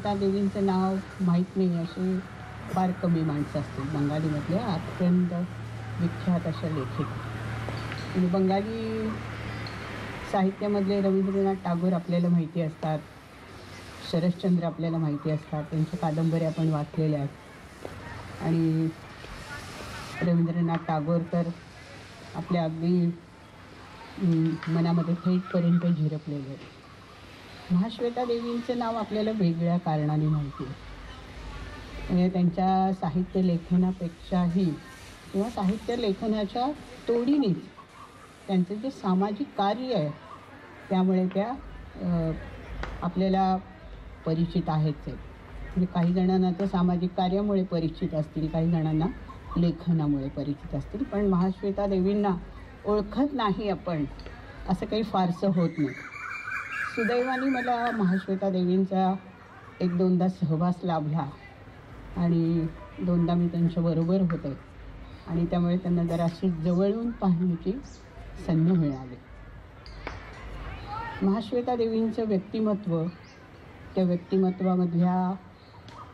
महाश्वेता देवींचं नाव माहीत नाही असे फार कमी माणसं असतील बंगालीमधल्या अत्यंत विख्यात अशा लेखिका. आणि बंगाली साहित्यामधले रवींद्रनाथ टागोर आपल्याला माहिती असतात, शरश्चंद्र आपल्याला माहिती असतात, त्यांच्या कादंबऱ्या आपण वाचलेल्या आहेत. आणि रवींद्रनाथ टागोर तर आपल्या अगदी मनामध्ये थेटपर्यंत झिरपलेले आहेत. महाश्वेता देवींचं नाव आपल्याला वेगळ्या कारणाने माहिती आहे. म्हणजे त्यांच्या साहित्य लेखनापेक्षाही किंवा साहित्य लेखनाच्या तोडीनेच त्यांचं जे सामाजिक कार्य आहे त्यामुळे त्या आपल्याला परिचित आहेच आहेत. म्हणजे काही जणांना तर सामाजिक कार्यामुळे परिचित असतील, काही जणांना लेखनामुळे परिचित असतील, पण महाश्वेता देवींना ओळखत नाही आपण असं काही फारसं होत नाही. सुदैवाने मला महाश्वेता देवींचा एक दोनदा सहवास लाभला आणि दोनदा मी त्यांच्याबरोबर होते आणि त्यामुळे त्यांना जराशी जवळून पाहण्याची संधी मिळाली. महाश्वेता देवींचं व्यक्तिमत्व, त्या व्यक्तिमत्वामधल्या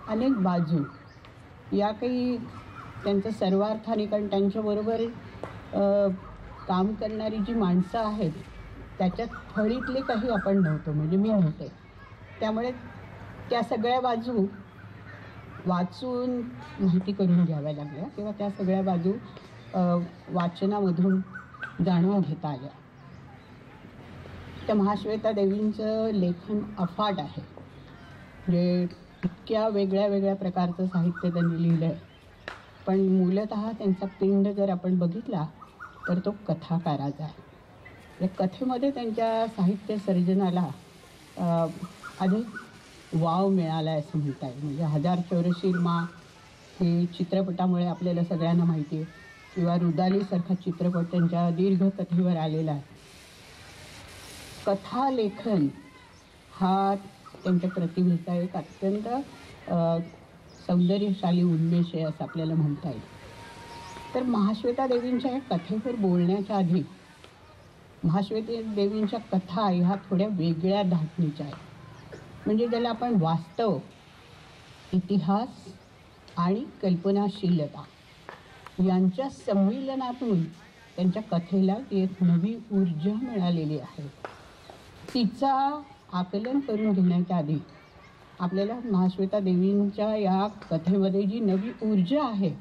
अनेक बाजू या काही त्यांचं सर्वार्थाने, कारण त्यांच्याबरोबर काम करणारी जी माणसं आहेत त्याच्यात फळीतले काही आपण नव्हतो, म्हणजे मी नव्हते. त्यामुळे त्या सगळ्या बाजू वाचून माहिती करून घ्याव्या लागल्या किंवा त्या सगळ्या बाजू वाचनामधून जाणून घेता आल्या. त्या महाश्वेता देवींचं लेखन अफाट आहे. म्हणजे इतक्या वेगळ्या वेगळ्या प्रकारचं साहित्य त्यांनी लिहिलं आहे, पण मूलतः त्यांचा पिंड जर आपण बघितला तर तो कथाकाराचा आहे. या कथेमध्ये त्यांच्या साहित्य सर्जनाला अधिक वाव मिळाला आहे असं म्हणता येईल. म्हणजे 1000 चौरशीर माँ हे चित्रपटामुळे आपल्याला सगळ्यांना माहिती आहे, किंवा रुदालीसारखा चित्रपट त्यांच्या दीर्घ कथेवर आलेला आहे. कथालेखन हा त्यांच्या प्रतिभेचा एक अत्यंत सौंदर्यशाली उन्मेष आहे असं आपल्याला म्हणता येईल. तर महाश्वेता देवींच्या या कथेवर बोलण्याच्या आधी महाश्वेता देवींच्या कथा ह्या थोड्या वेगळ्या धाटणीच्या आहेत. म्हणजे ज्याला आपण वास्तव, इतिहास आणि कल्पनाशीलता यांच्या संमिलनातून त्यांच्या कथेला एक नवी ऊर्जा मिळालेली आहे. तिचा आकलन करून घेण्याच्या आधी आपल्याला महाश्वेता देवींच्या या कथेमध्ये जी नवी ऊर्जा आहे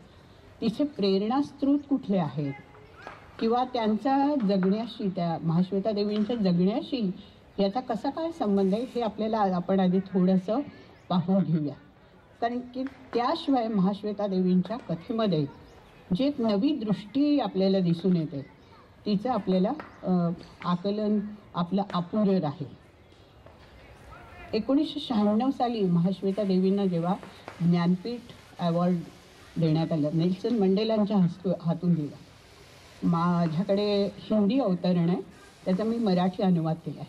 तिचे प्रेरणास्रोत कुठले आहेत किंवा त्यांचा जगण्याशी, त्या महाश्वेता देवींच्या जगण्याशी याचा कसा काय संबंध आहे हे आपल्याला आपण आधी थोडंसं पाहून घेऊया. कारण की त्याशिवाय महाश्वेता देवींच्या कथेमध्ये जी एक नवी दृष्टी आपल्याला दिसून येते तिचं आपल्याला आकलन आपलं अपुरं राहील. 1996 साली महाश्वेता देवींना जेव्हा ज्ञानपीठ अवॉर्ड देण्यात आलं, नेल्सन मंडेलांच्या हातून दिला. माझ्याकडे हिंदी अवतरण आहे, त्याचा मी मराठी अनुवाद केला आहे.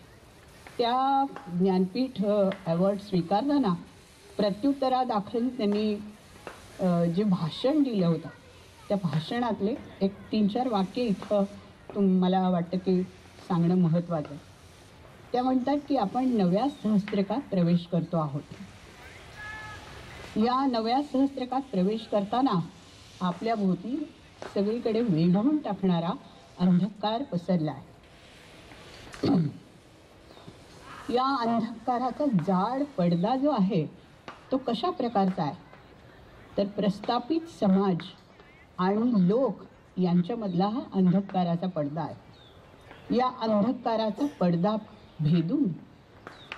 त्या ज्ञानपीठ अवॉर्ड स्वीकारताना प्रत्युत्तरादाखल त्यांनी जे भाषण दिलं होतं त्या भाषणातले एक 3-4 वाक्य इथं मला वाटतं की सांगणं महत्त्वाचं आहे. त्या म्हणतात की आपण नव्या सहस्त्रकात प्रवेश करतो आहोत. या नव्या सहस्त्रकात प्रवेश करताना आपल्या भोवती सगळीकडे वेढून टाकणारा अंधकार पसरला आहे. या अंधकाराचा जाड पडदा जो आहे तो कशा प्रकारचा आहे तर प्रस्थापित समाज आणि लोक यांच्यामधला हा अंधकाराचा पडदा आहे. या अंधकाराचा पडदा भेदून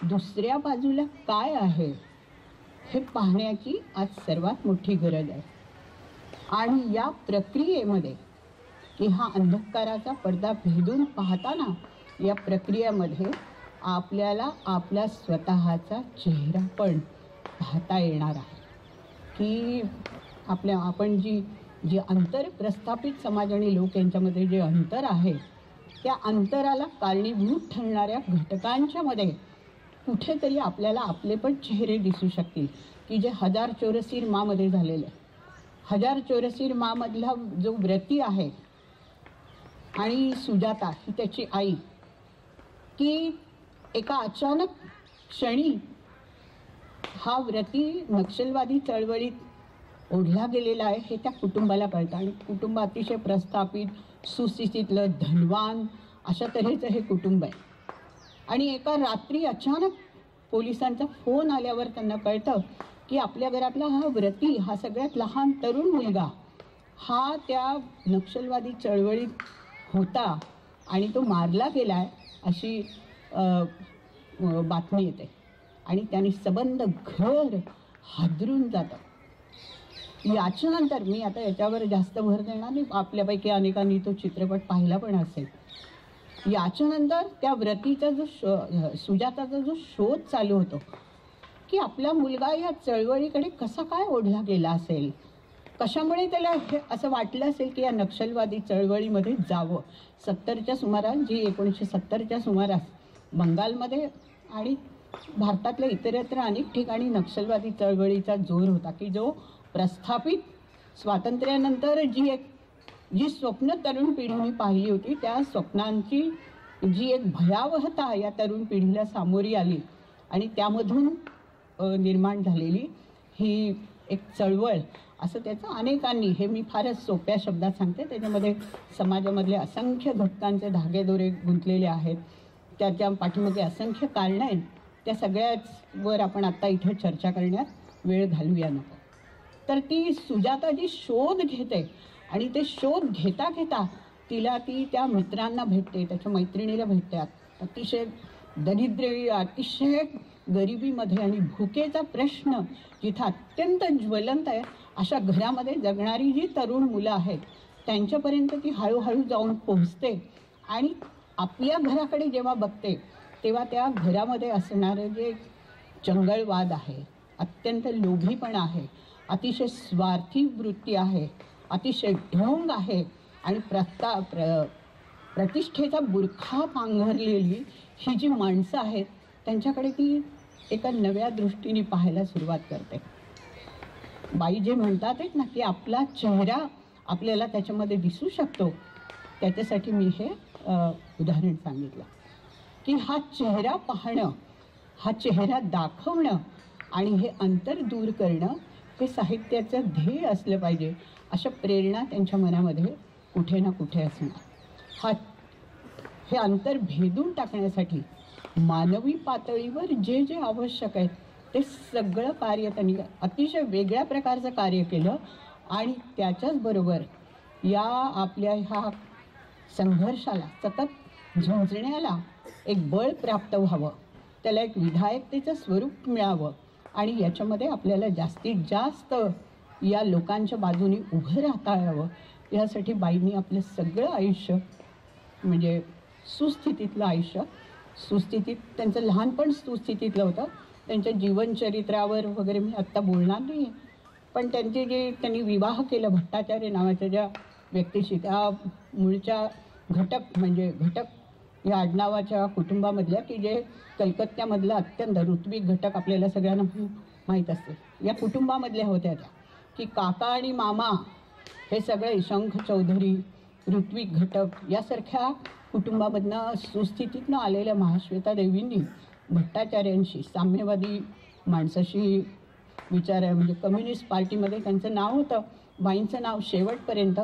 दुसऱ्या बाजूला काय आहे हे पाहण्याची आज सर्वात मोठी गरज आहे. आणि या प्रक्रियेमध्ये की हा अंधकाराचा पडदा भेदून पाहताना या प्रक्रियेमध्ये आपल्याला आपला स्वतःचा चेहरा पण पाहता येणार आहे. की आपण जी अंतर, प्रस्थापित समाज आणि लोक यांच्यामध्ये जे अंतर आहे त्या अंतराला कारणीभूत ठरणाऱ्या घटकांच्या मध्ये कुठेतरी आपल्याला आपले पण चेहरे दिसू शकतील की जे 1000 चौरसीर माँमध्ये झालेलं आहे. 1000 चौरसीर माँमधला जो व्रती आहे आणि सुजाता ही त्याची आई, की एका अचानक क्षणी हा व्रती नक्षलवादी चळवळीत ओढला गेलेला आहे हे त्या कुटुंबाला कळतं आणि कुटुंब अतिशय प्रस्थापित सुस्थितीतलं धनवान अशा तऱ्हेचं हे कुटुंब आहे. आणि एका रात्री अचानक पोलिसांचा फोन आल्यावर त्यांना कळतं की आपल्या घरातला हा व्रती, हा सगळ्यात लहान तरुण मुलगा, हा त्या नक्षलवादी चळवळीत होता आणि तो मारला गेला आहे अशी बातमी येते. आणि त्याने सबंध घर हादरून जातं. याच्यानंतर मी आता याच्यावर जास्त भर देणार नाही, आपल्यापैकी अनेकांनी तो चित्रपट पाहिला पण असेल. याच्यानंतर त्या व्रतीचा जो सुजाताचा जो शोध चालू होतो की आपला मुलगा या चळवळीकडे कसा काय ओढला गेला असेल, कशामुळे त्याला हे असं वाटलं असेल की या नक्षलवादी चळवळीमध्ये जावं. 70च्या सुमारास, जी 1970च्या सुमारास बंगालमध्ये आणि भारतातल्या इतरत्र अनेक ठिकाणी नक्षलवादी चळवळीचा जोर होता की जो प्रस्थापित स्वातंत्र्यानंतर जी स्वप्न तरुण पिढीने पाहिली होती त्या स्वप्नांची जी एक भयावहता या तरुण पिढीला सामोरी आली आणि त्यामधून निर्माण झालेली ही एक चळवळ, असं त्याचं अनेकांनी, हे मी फारच सोप्या शब्दात सांगते, त्याच्यामध्ये समाजामधले असंख्य घटकांचे धागेदोरे गुंतलेले आहेत, त्याच्या पाठीमागे असंख्य कारणं आहेत. त्या सगळ्याचवर आपण आत्ता इथे चर्चा करण्यात वेळ घालूया नको. तर ती सुजाता जी शोध घेते आणि ते शोध घेता घेता तिला ती त्या मित्रांना भेटते, त्याच्या मैत्रिणीला भेटते. अतिशय दरिद्री, अतिशय गरिबीमध्ये आणि भुकेचा प्रश्न जिथं अत्यंत ज्वलंत आहे अशा घरामध्ये जगणारी जी तरुण मुलं आहेत त्यांच्यापर्यंत ती हळूहळू जाऊन पोहोचते. आणि आपल्या घराकडे जेव्हा बघते तेव्हा त्या घरामध्ये असणारं जे चंगळवाद आहे, अत्यंत लोभीपणा आहे, अतिशय स्वार्थी वृत्ती आहे, अतिशय ढोंग आहे आणि प्रतिष्ठेचा बुरखा पांघरलेली ही जी माणसं आहेत त्यांच्याकडे ती एका नव्या दृष्टीने पाहायला सुरुवात करते. बाई जे म्हणतात आहेत ना की आपला चेहरा आपल्याला त्याच्यामध्ये दिसू शकतो, त्याच्यासाठी मी हे उदाहरण सांगितलं की हा चेहरा पाहणं, हा चेहरा दाखवणं आणि हे अंतर दूर करणं हे साहित्याचं ध्येय असलं पाहिजे, अशा प्रेरणा त्यांच्या मनामध्ये कुठे ना कुठे असणार. हे अंतर भेदून टाकण्यासाठी मानवी पातळीवर जे जे आवश्यक आहे ते सगळं कार्य त्यांनी अतिशय वेगळ्या प्रकारचं कार्य केलं. आणि त्याच्याचबरोबर या आपल्या ह्या संघर्षाला, सतत झुंजण्याला एक बळ प्राप्त व्हावं, त्याला एक विधायकतेचं स्वरूप मिळावं आणि याच्यामध्ये आपल्याला जास्तीत जास्त या लोकांच्या बाजूने उभं राहता यावं, यासाठी बाईंनी आपलं सगळं आयुष्य, म्हणजे सुस्थितीतलं आयुष्य, सुस्थितीत त्यांचं लहानपण सुस्थितीतलं होतं, त्यांच्या जीवनचरित्रावर वगैरे मी आत्ता बोलणार नाही, पण त्यांनी विवाह केलं भट्टाचार्य नावाच्या ज्या व्यक्तीशी, त्या मूळच्या घटक या आडनावाच्या कुटुंबामधल्या, की जे कलकत्त्यामधलं अत्यंत ऋत्विक घटक आपल्याला सगळ्यांना माहीत असते, या कुटुंबामधल्या होत्या त्या, की काका आणि मामा हे सगळे शंख चौधरी, ऋत्विक घटक यासारख्या कुटुंबामधनं सुस्थितीतनं आलेल्या महाश्वेता देवींनी भट्टाचार्यांशी, साम्यवादी माणसाशी म्हणजे कम्युनिस्ट पार्टीमध्ये त्यांचं नाव होतं, बाईंचं नाव शेवटपर्यंत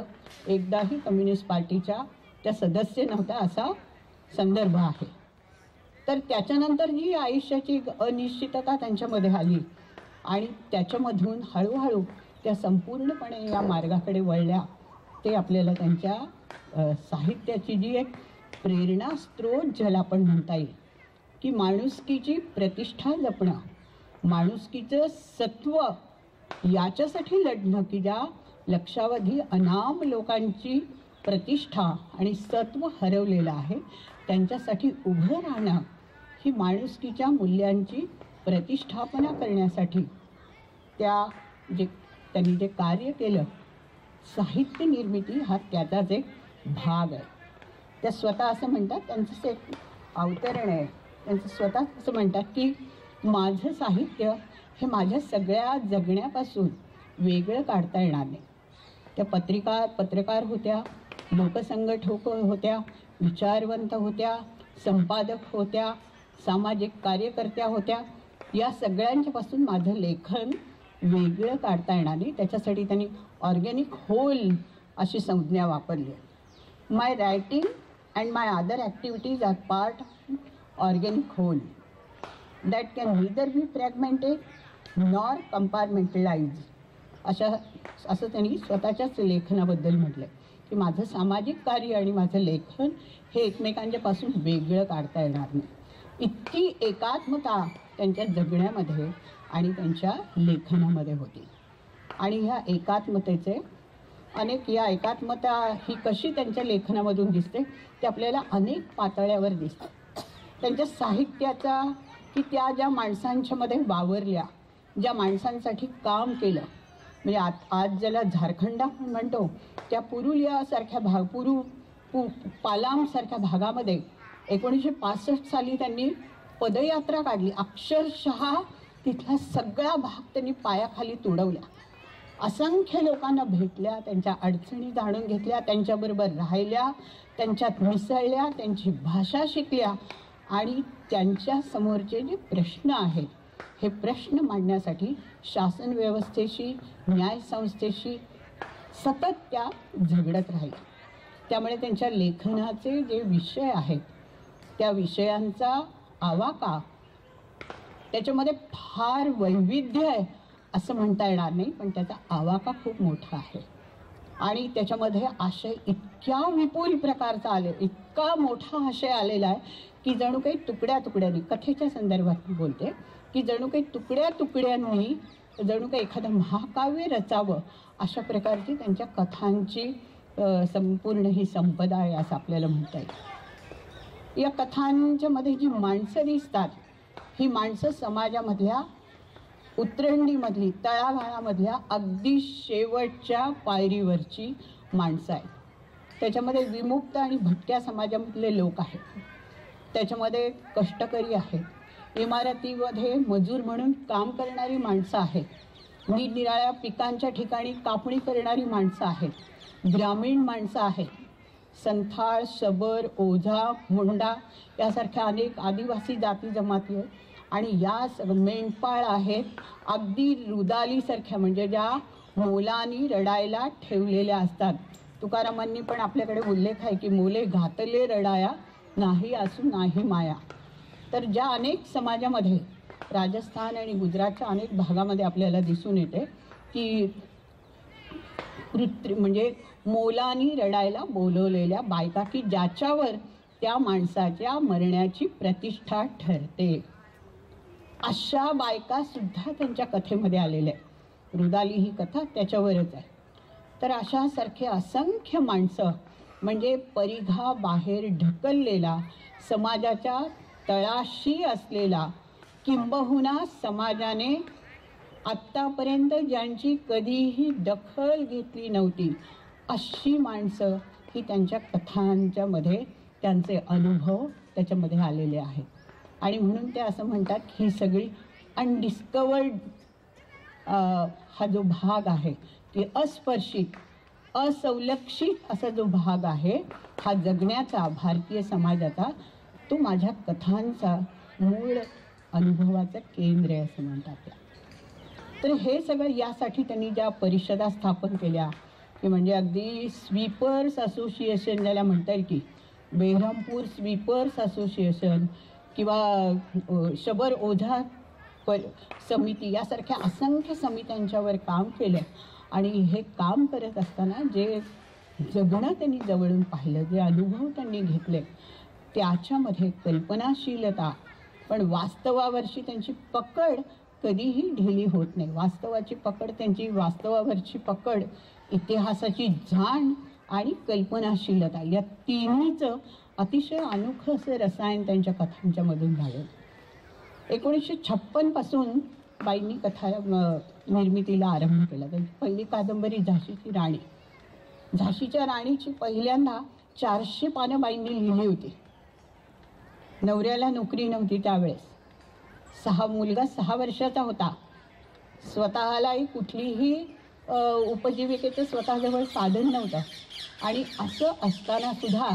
एकदाही कम्युनिस्ट पार्टीच्या त्या सदस्य नव्हत्या असा संदर्भ आहे. तर त्याच्यानंतर जी आयुष्याची अनिश्चितता त्यांच्यामध्ये आली आणि त्याच्यामधून हळूहळू त्या संपूर्णपणे या मार्गाकडे वळल्या, ते आपल्याला त्यांच्या साहित्याची जी एक प्रेरणा स्त्रोत ज्याला आपण म्हणता येईल, की माणुसकीची प्रतिष्ठा जपणं, माणुसकीचं सत्व याच्यासाठी लढणं, की ज्या लक्षावधी अनाम लोकांची प्रतिष्ठा आणि सत्व हरवलेलं आहे त्यांच्यासाठी उभं राहणं, ही माणुसकीच्या मूल्यांची प्रतिष्ठापना करण्यासाठी त्यांनी जे कार्य केलं, साहित्य निर्मिती हा त्याचाच एक भाग आहे. त्या स्वतः असं म्हणतात, त्यांचं एक अवतरण आहे, त्यांचं स्वतः असं म्हणतात की माझं साहित्य हे माझ्या सगळ्या जगण्यापासून वेगळं काढता येणार नाही. त्या पत्रकार होत्या, लोकसंघटक होत्या, विचारवंत होत्या, संपादक होत्या, सामाजिक कार्यकर्त्या होत्या, या सगळ्यांच्यापासून माझं लेखन वेगळं काढता येणार नाही. त्याच्यासाठी त्यांनी ऑर्गॅनिक होल अशी संज्ञा वापरली आहे. My writing and my other activities are part organic whole that can neither be fragmented nor compartmentalize. असं त्यांनी स्वतःच्याच लेखनाबद्दल म्हटलं आहे की माझं सामाजिक कार्य आणि माझं लेखन हे एकमेकांच्यापासून वेगळं काढता येणार नाही. इतकी एकात्मता त्यांच्या जगण्यामध्ये आणि त्यांच्या लेखनामध्ये होती. आणि ह्या एकात्मतेचे या एकात्मता ही कशी त्यांच्या लेखनामधून दिसते ते आपल्याला अनेक पातळ्यावर दिसते. त्यांच्या साहित्याचा की त्या ज्या माणसांच्यामध्ये वावरल्या, ज्या माणसांसाठी काम केलं, म्हणजे आज ज्याला झारखंड आपण म्हणतो त्या पुरुलियासारख्या पालामसारख्या भागामध्ये 1965 साली त्यांनी पदयात्रा काढली. अक्षरशः तिथला सगळा भाग त्यांनी पायाखाली तुडवला. असंख्य लोकांना भेटल्या, त्यांच्या अडचणी जाणून घेतल्या, त्यांच्याबरोबर राहिल्या, त्यांच्यात मिसळल्या, त्यांची भाषा शिकल्या आणि त्यांच्या समोरचे जे प्रश्न आहेत हे प्रश्न मांडण्यासाठी शासन व्यवस्थेशी, न्यायसंस्थेशी सतत त्या झगडत राहिल्या. त्यामुळे त्यांच्या लेखनाचे जे विषय आहेत त्या विषयांचा आवाका, त्याच्यामध्ये फार वैविध्य आहे असं म्हणता येणार नाही, पण त्याचा आवाका खूप मोठा आहे. आणि त्याच्यामध्ये आशय इतक्या विपुल प्रकारचा इतका मोठा आशय आलेला आहे की जणू काही तुकड्या तुकड्यांनी, कथेच्या संदर्भात बोलते, की जणू काही तुकड्या तुकड्यांनी जणू काही एखादं महाकाव्य रचावं अशा प्रकारची त्यांच्या कथांची संपूर्ण ही संपदा आहे असं आपल्याला म्हणता येईल. या कथांच्या मध्ये जी माणसं दिसतात ही माणसं समाजामधल्या उतरंडीमधली, तळागाळामधल्या अगदी शेवटच्या पायरीवरची माणसं आहेत. त्याच्यामध्ये विमुक्त आणि भटक्या समाजामधले लोक आहेत, त्याच्यामध्ये कष्टकरी आहेत, इमारतीमध्ये मजूर म्हणून काम करणारी माणसं आहेत, निरनिराळ्या पिकांच्या ठिकाणी कापणी करणारी माणसं आहेत, ग्रामीण माणसं आहेत, संथाळ, शबर, ओझा, मुंडा यासारख्या अनेक आदिवासी जाती जमाती आहेत. आणि या मेंढपाळ आहेत, अगदी रुदालीसारख्या, म्हणजे ज्या मोलानी रडायला ठेवलेल्या असतात. तुकारामांनी पण आपल्याकडे उल्लेख आहे की मोले घातले रडाया, नाही असू नाही माया. तर ज्या अनेक समाजामध्ये राजस्थान आणि गुजरातच्या अनेक भागामध्ये आपल्याला दिसून येते की म्हणजे मोलानी रडायला बोलवलेल्या बायका, की ज्याच्यावर त्या माणसाच्या मरण्याची प्रतिष्ठा ठरते, अशा बायका सुद्धा त्यांच्या कथेमध्ये आलेल्या आहेत. रुदाली ही कथा त्याच्यावरच आहे. तर अशासारखे असंख्य माणसं, म्हणजे परिघा बाहेर ढकललेला, समाजाच्या तळाशी असलेला, किंबहुना समाजाने आत्तापर्यंत ज्यांची कधीही दखल घेतली नव्हती अशी माणसं ही त्यांच्या कथांच्या मध्ये त्यांचे अनुभव त्याच्यामध्ये आलेले आहेत. आणि म्हणून ते असं म्हणतात की ही सगळी अनडिस्कवर्ड हा जो भाग आहे की अस्पर्शित, असंलक्षित असा जो भाग आहे हा जगण्याचा भारतीय समाजाचा, तो माझ्या कथांचा मूळ अनुभवाचं केंद्र आहे असं म्हणतात. तर हे सगळं यासाठी त्यांनी ज्या परिषदा स्थापन केल्या की म्हणजे अगदी स्वीपर्स असोसिएशन ज्याला म्हणता येईल की बेहरामपूर स्वीपर्स असोसिएशन किंवा शबर ओझा समिती यासारख्या असंख्य समित्यांच्यावर काम केलं. आणि हे काम करत असताना जे जगणं त्यांनी जवळून पाहिलं, जे अनुभव त्यांनी घेतले, त्याच्यामध्ये कल्पनाशीलता, पण वास्तवावरची त्यांची पकड कधीही ढिली होत नाही. वास्तवाची पकड, त्यांची वास्तवावरची पकड, इतिहासाची जाण आणि कल्पनाशीलता या तिन्हीचं अतिशय अनोखं असं रसायन त्यांच्या कथांच्या मधून झालं. 1956 पासून बाईंनी कथा निर्मितीला आरंभ केला. त्यांची पहिली कादंबरी झाशीची राणी. झाशीच्या राणीची पहिल्यांदा 400 पानं बाईंनी लिहिली होती. नवऱ्याला नोकरी नव्हती त्यावेळेस, मुलगा 6 वर्षाचा होता, स्वतःलाही कुठलीही उपजीविकेचं स्वतःजवळ साधन नव्हतं. आणि असं असताना सुद्धा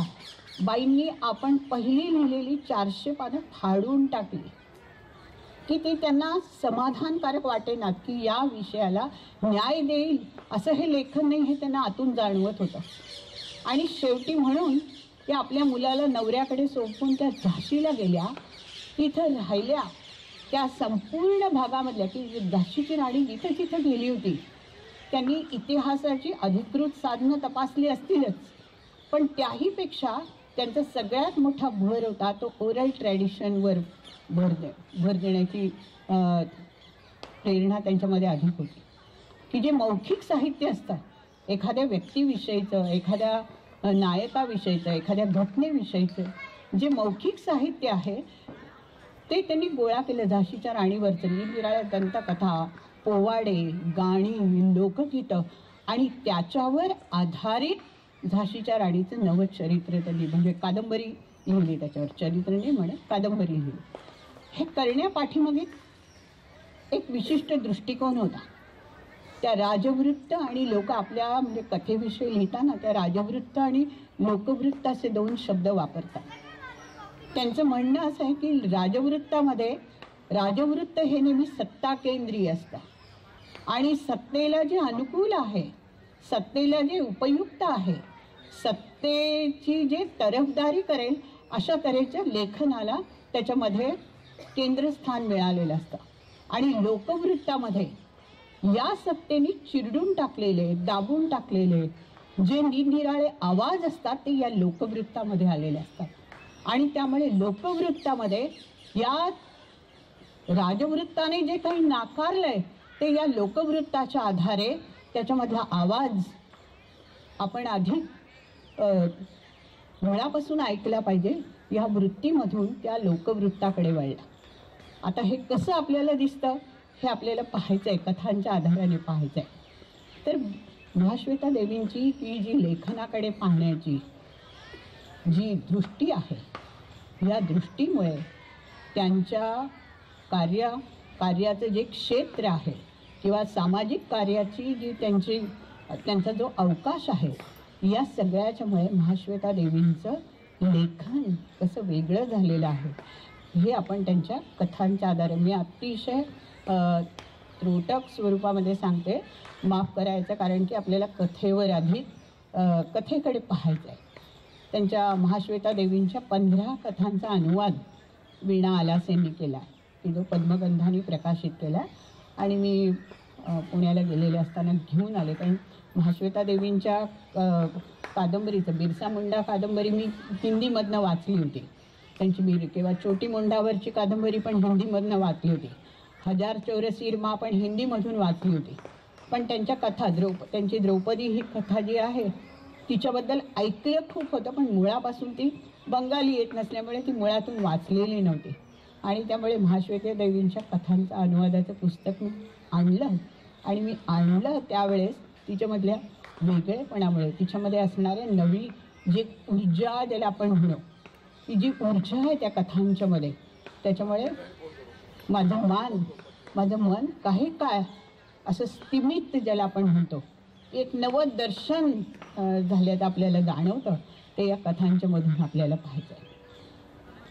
बाईंनी आपण पहिली लिहिलेली 400 पानं फाडून टाकली. की ते त्यांना समाधानकारक वाटेनात, की या विषयाला न्याय देईल असं हे लेखन नाही, हे त्यांना आतून जाणवत होतं. आणि शेवटी म्हणून त्या आपल्या मुलाला नवऱ्याकडे सोपवून त्या झाशीला गेल्या. तिथं राहिल्या. त्या संपूर्ण भागामधल्या की झाशीची राणी जिथं जिथं गेली होती त्यांनी इतिहासाची अधिकृत साधनं तपासली असतीलच, पण त्याहीपेक्षा त्यांचा सगळ्यात मोठा भर होता तो ओरल ट्रॅडिशनवर भर देण्याची प्रेरणा त्यांच्यामध्ये अधिक होती. की जे मौखिक साहित्य असतं, एखाद्या व्यक्तिविषयीचं, एखाद्या नायकाविषयीचं, एखाद्या घटनेविषयीचं जे मौखिक साहित्य आहे ते त्यांनी गोळा केलं. झाशीच्या राणीवरचं निरनिराळ्या दंतकथा, पोवाडे, गाणी, लोकगीतं आणि त्याच्यावर आधारित झाशीच्या राणीचं नवचरित्र त्यांनी म्हणजे कादंबरी लिहिली. त्याच्यावर चरित्र नाही म्हणत, कादंबरी लिहिली. हे करण्यापाठीमागे एक विशिष्ट दृष्टिकोन होता. त्या राजवृत्त आणि लोक आपल्या म्हणजे कथेविषयी लिहिताना त्या राजवृत्त आणि लोकवृत्त असे दोन शब्द वापरतात. त्यांचं म्हणणं असं आहे की राजवृत्त हे नेहमी सत्ता केंद्रीय असतं आणि सत्तेला जे अनुकूल आहे, सत्तेला जे उपयुक्त आहे, सत्तेची जे तरफदारी करेल अशा तऱ्हेच्या लेखनाला त्याच्यामध्ये केंद्रस्थान मिळालेलं असतं. आणि लोकवृत्तामध्ये या सत्तेने चिरडून टाकलेले, दाबून टाकलेले जे निरनिराळे आवाज असतात ते या लोकवृत्तामध्ये आलेले असतात. आणि त्यामुळे लोकवृत्तामध्ये या राजवृत्ताने जे काही नाकारलंय ते या लोकवृत्ताच्या आधारे त्याच्यामधला आवाज आपण अधिक मुळापासून ऐकला पाहिजे. या वृत्तीमधून त्या लोकवृत्ताकडे वळला. आता हे कसं आपल्याला दिसतं हे आपल्याला पाहायचं आहे, कथांच्या आधाराने पाहायचं आहे. तर महाश्वेता देवींची ही जी लेखनाकडे पाहण्याची जी दृष्टी आहे, या दृष्टीमुळे त्यांच्या कार्याचं जे क्षेत्र आहे किंवा सामाजिक कार्याची जी त्यांचा जो अवकाश आहे, या सगळ्याच्यामुळे महाश्वेता देवींचं लेखन कसं वेगळं झालेलं आहे हे आपण त्यांच्या कथांच्या आधारे, मी अतिशय त्रोटक स्वरूपामध्ये सांगते, माफ करायचं, कारण की आपल्याला कथेवर अधिक कथेकडे पाहायचं आहे. त्यांच्या महाश्वेता देवींच्या 15 कथांचा अनुवाद वीणा आलासेंनी केला आहे, की जो पद्मगंधाने प्रकाशित केला. आणि मी पुण्याला गेलेले असताना घेऊन आले, कारण महाश्वेता देवींच्या कादंबरीचं बिरसा मुंडा कादंबरी मी हिंदीमधनं वाचली होती. त्यांची किंवा छोटी मुंडावरची कादंबरी पण हिंदीमधनं वाचली होती. 1000 चौरसीर माँ पण हिंदीमधून वाचली होती. पण त्यांच्या कथा त्यांची द्रौपदी ही कथा जी आहे तिच्याबद्दल ऐकलं खूप होतं, पण मुळापासून ती बंगाली येत नसल्यामुळे ती मुळातून वाचलेली नव्हती. आणि त्यामुळे महाश्वेता देवींच्या कथांचं अनुवादाचं पुस्तक मी आणलं. आणि मी आणलं त्यावेळेस तिच्यामधल्या वेगळेपणामुळे, तिच्यामध्ये असणाऱ्या नवी जी ऊर्जा ज्याला आपण म्हणू, ती जी ऊर्जा आहे त्या कथांच्यामध्ये, त्याच्यामुळे माझं मन काही काय असं स्तिमित ज्याला आपण म्हणतो, एक नवं दर्शन झाल्याचं आपल्याला जाणवतं. ते या कथांच्या मधून आपल्याला पाहायचं आहे.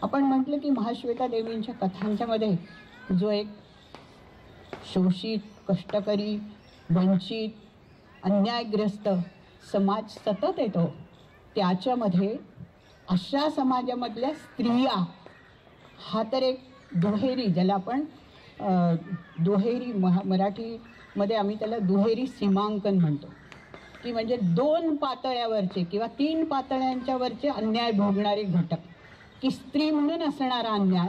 आपण म्हटलं की महाश्वेता देवींच्या कथांच्यामध्ये जो एक शोषित, कष्टकरी, वंचित, अन्यायग्रस्त समाज सतत येतो, त्याच्यामध्ये अशा समाजामधल्या स्त्रिया हा तर एक दुहेरी, ज्याला आपण दुहेरी मराठीमध्ये आम्ही त्याला दुहेरी सीमांकन म्हणतो, की म्हणजे 2 पातळ्यावरचे किंवा 3 पातळ्यांच्यावरचे अन्याय भोगणारे घटक, की स्त्री म्हणून असणारा अन्याय,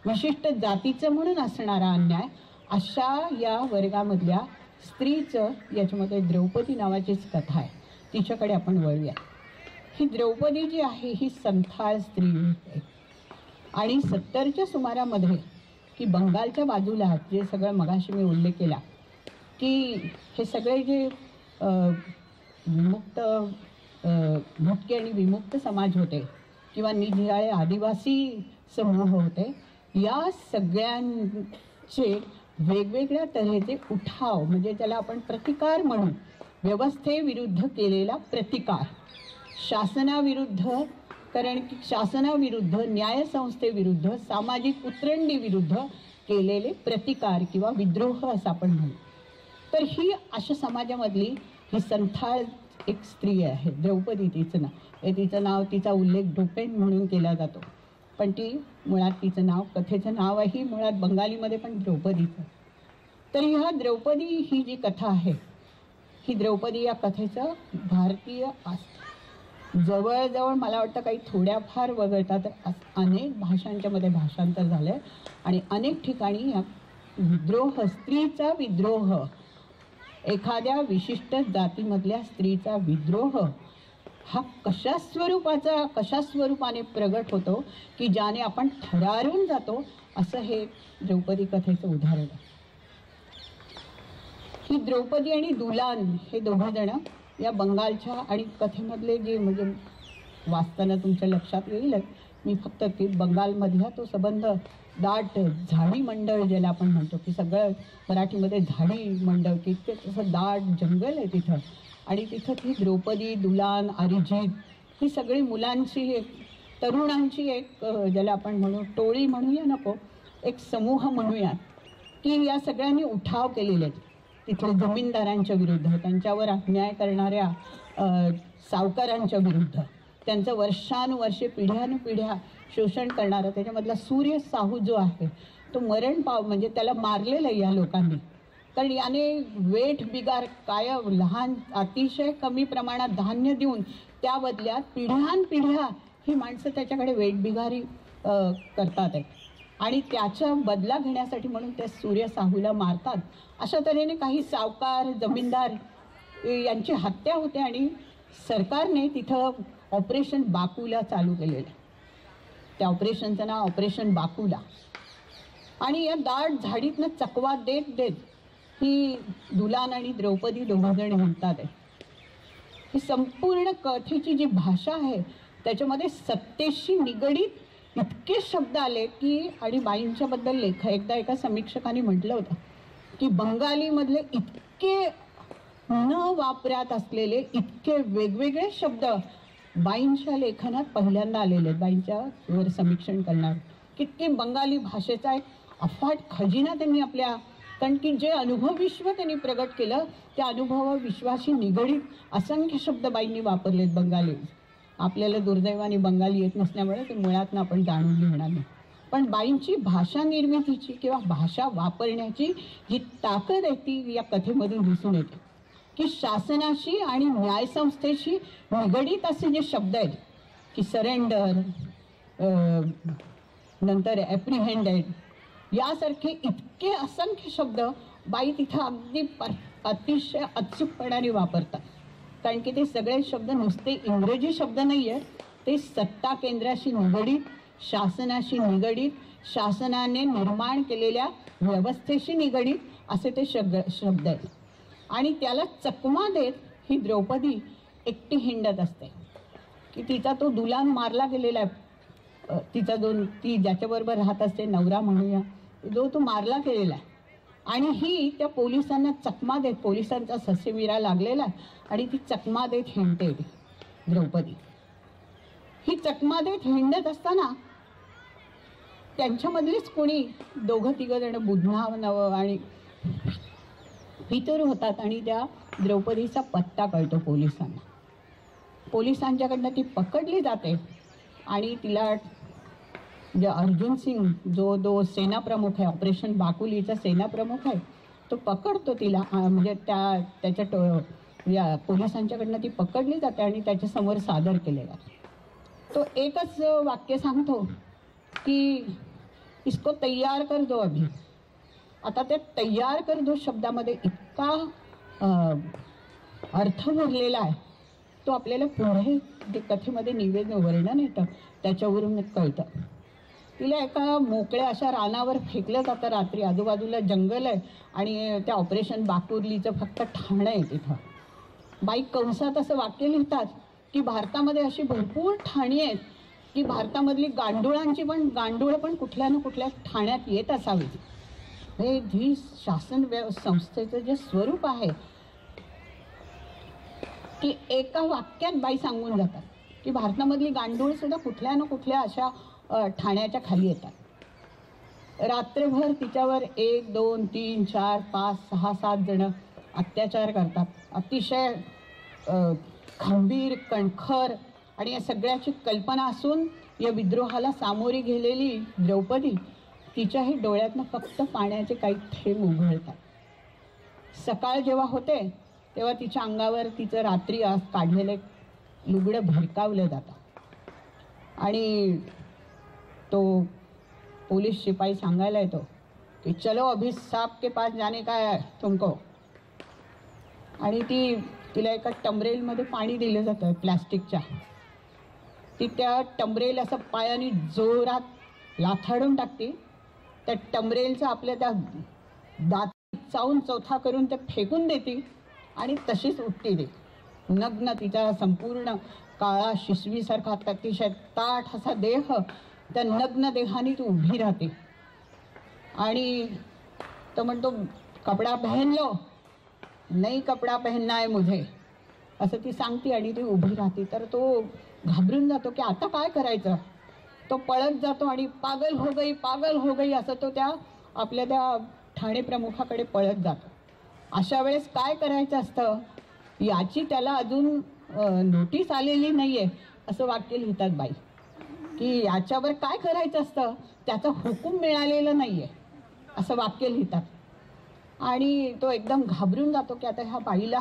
विशिष्ट जातीचं म्हणून असणारा अन्याय, अशा या वर्गामधल्या स्त्रीचं याच्यामध्ये द्रौपदी नावाचीच कथा आहे, तिच्याकडे आपण वळूया. ही द्रौपदी जी आहे ही संथाळ स्त्री आहे. आणि 70च्या सुमारामध्ये की बंगालच्या बाजूला जे सगळं मगाशी मी उल्लेख केला की हे सगळे जे विमुक्त भटके आणि विमुक्त समाज होते किंवा निरनिराळे आदिवासी समूह होते, या सगळ्यांचे वेगवेगळ्या तऱ्हेचे उठाव, म्हणजे त्याला आपण प्रतिकार म्हणू, व्यवस्थेविरुद्ध केलेला प्रतिकार, शासनाविरुद्ध, कारण की शासनाविरुद्ध, न्यायसंस्थेविरुद्ध, सामाजिक उतरंडीविरुद्ध केलेले प्रतिकार किंवा विद्रोह असं आपण म्हणू. तर ही अशा समाजामधली ही संथाळ एक स्त्री आहे, द्रौपदी तिचं नाव. तिचं नाव, तिचा उल्लेख ड्रोपेन म्हणून केला जातो, पण ती मुळात तिचं नाव, कथेचं नाव आहे मुळात बंगालीमध्ये पण द्रौपदीचं. तर ह्या द्रौपदी ही जी कथा आहे, ही द्रौपदी या कथेचं भारतीय जवळजवळ मला वाटतं काही थोड्याफार वगळता तर अनेक भाषांच्यामध्ये भाषांतर झालं आहे. आणि अनेक ठिकाणी या विद्रोह, स्त्रीचा विद्रोह, एखाद्या विशिष्ट जातीमधल्या स्त्रीचा विद्रोह हा कशा स्वरूपाने प्रगट होतो की ज्याने आपण थरारून जातो, असं हे द्रौपदी कथेचं उदाहरण आहे. ही द्रौपदी आणि दुलान हे दोघं जण या बंगालच्या, आणि कथेमधले जे म्हणजे वाचताना तुमच्या लक्षात येईल, मी फक्त ते बंगालमधला तो संबंध दाट झाडी मंडळ ज्याला आपण म्हणतो की सगळं मराठीमध्ये झाडी मंडळ, की ते तसं दाट जंगल आहे तिथं. आणि तिथं ती द्रौपदी, दुलान, अरिजित ही सगळी मुलांची एक, तरुणांची एक ज्याला आपण म्हणू टोळी म्हणूया नको, एक समूह म्हणूया, की या सगळ्यांनी उठाव केलेले आहेत तिथल्या जमीनदारांच्या विरुद्ध, त्यांच्यावर अन्याय करणाऱ्या सावकारांच्या विरुद्ध, त्यांचं वर्षानुवर्षे पिढ्यानुपिढ्या शोषण करणारा त्याच्यामधला सूर्य साहू जो आहे तो मरण पाव, म्हणजे त्याला मारलेलं आहे या लोकांनी. कारण याने वेठ बिगार कायम लहान अतिशय कमी प्रमाणात धान्य देऊन त्या बदल्यात पिढ्यानपिढ्या ही माणसं त्याच्याकडे वेठबिगारी करतात आहे. आणि त्याचा बदला घेण्यासाठी म्हणून त्या सूर्य साहूला मारतात. अशा तऱ्हेने काही सावकार, जमीनदार यांची हत्या होते आणि सरकारने तिथं ऑपरेशन बाकूला चालू केलेलं. त्या ऑपरेशनचं नाव ऑपरेशन बाकूला. आणि या दाट झाडीतनं चकवा देत देत ही दुलान आणि द्रौपदी दोघंजण म्हणतात आहे. ही संपूर्ण कथेची जी भाषा आहे त्याच्यामध्ये सत्तेशी निगडीत इतके शब्द आले की, आणि बाईंच्याबद्दल एकदा एका समीक्षकाने म्हटलं होतं की बंगालीमधले इतके न वापरात असलेले इतके वेगवेगळे शब्द बाईंच्या लेखनात पहिल्यांदा आलेले आहेत. बाईंच्या वर समीक्षण करणार किती बंगाली भाषेचा एक अफाट खजिना त्यांनी आपल्या, कारण की जे अनुभवविश्व त्यांनी प्रगट केलं त्या अनुभवविश्वाशी निगडीत असंख्य शब्द बाईंनी वापरलेत बंगाली. आपल्याला दुर्दैवाने बंगाली येत नसल्यामुळे ते मुळातनं आपण जाणून घेणार नाही. पण बाईंची भाषा निर्मितीची किंवा भाषा वापरण्याची जी ताकद आहे ती या कथेमधून दिसून येते. की शासनाशी आणि न्यायसंस्थेशी निगडीत असे जे शब्द आहेत की सरेंडर, नंतर ॲप्रिहेंडेड, यासारखे इतके असंख्य शब्द बाई तिथं अगदी अतिशय अचूकपणाने वापरतात. कारण की ते सगळे शब्द नुसते इंग्रजी शब्द नाही आहेत, ते सत्ता केंद्राशी निगडीत, शासनाशी निगडीत, शासनाने निर्माण केलेल्या व्यवस्थेशी निगडीत असे ते शब्द आहेत. आणि त्याला चकमा देत ही द्रौपदी एकटी हिंडत असते की तिचा तो दुलान मारला गेलेला आहे, तिचा ती ज्याच्याबरोबर राहत असते नवरा म्हणूया, जो तो मारला गेलेला आहे. आणि ही त्या पोलिसांना चकमा देत, पोलिसांचा ससेमिरा लागलेला आहे आणि ती चकमा देत हिंडते द्रौपदी. ही चकमा देत हिंडत असताना त्यांच्यामधलीच कोणी दोघं तिघं जण बुधनाव आणि पितूर होतात आणि त्या द्रौपदीचा पत्ता कळतो पोलिसांना. पोलिसांच्याकडनं ती पकडली जाते आणि तिला जे अर्जुन सिंग जो सेनाप्रमुख आहे, ऑपरेशन बाकुलीचा सेनाप्रमुख आहे, तो पकडतो तिला. म्हणजे या पोलिसांच्याकडनं ती पकडली जाते आणि त्याच्यासमोर सादर केलेला. तो एकच वाक्य सांगतो की इसको तैयार कर दो अभी. आता त्या तैयार कर दो शब्दामध्ये इतका अर्थ भरलेला आहे, तो आपल्याला पुढे जे कथेमध्ये निवेदन वर्णन येतं त्याच्यावरून कळतं. तिला एका मोकळ्या अशा रानावर फेकलं जातं रात्री, आजूबाजूला जंगल आहे आणि त्या ऑपरेशन बाकुर्लीचं फक्त ठाणं आहे तिथं. बाई कंसात असं वाक्य लिहितात की भारतामध्ये अशी भरपूर ठाणी आहेत की भारतामधली गांडूळं पण कुठल्या ना कुठल्या ठाण्यात येत असावी. हे जी शासन संस्थेचं जे स्वरूप आहे की एका वाक्यात बाई सांगून जातात की भारतामधली गांडूळ सुद्धा कुठल्या ना कुठल्या अशा ठाण्याच्या खाली येतात. रात्रभर तिच्यावर 1 2 3 4 5 6 7 जण अत्याचार करतात. अतिशय खंबीर कणखर आणि या सगळ्याची कल्पना असून या विद्रोहाला सामोरी गेलेली द्रौपदी तिच्याही डोळ्यातनं फक्त पाण्याचे काही थेंब उघळतात. सकाळ जेव्हा होते तेव्हा तिच्या अंगावर तिचं रात्री आज काढलेलं लुगडं भिरकावलं जातं आणि तो पोलीस शिपाई सांगायला येतो की चलो अभी साहब के पास जाने का है तुमको. आणि तिला एका टंबरेलमध्ये पाणी दिलं जातं प्लॅस्टिकच्या. ती त्या टंबरेल असं पायाने जोरात लाथाडून टाकते. त्या टंबरेलचं आपल्या त्या दात चावून चौथा करून ते फेकून देते आणि तशीच उठते ते नग्न. तिचा संपूर्ण काळा शिसवीसारखा अतिशय ताठ असा देह, त्या नग्न देहाने ती उभी राहते आणि तो म्हणतो कपडा पहन लो, नाही कपडा पहनना है मुझे, असं ती सांगते आणि ती उभी राहते. तर तो घाबरून जातो की आता काय करायचं. तो पळत जातो आणि पागल हो गई असं तो त्या आपल्या त्या ठाणे प्रमुखाकडे पळत जातो. अशा वेळेस काय करायचं असतं याची त्याला अजून नोटीस आलेली नाही आहे असं वाक्य लिहितात बाई, की याच्यावर काय करायचं असतं त्याचा हुकूम मिळालेला नाही आहे असं वाक्य लिहितात. आणि तो एकदम घाबरून जातो की आता ह्या बाईला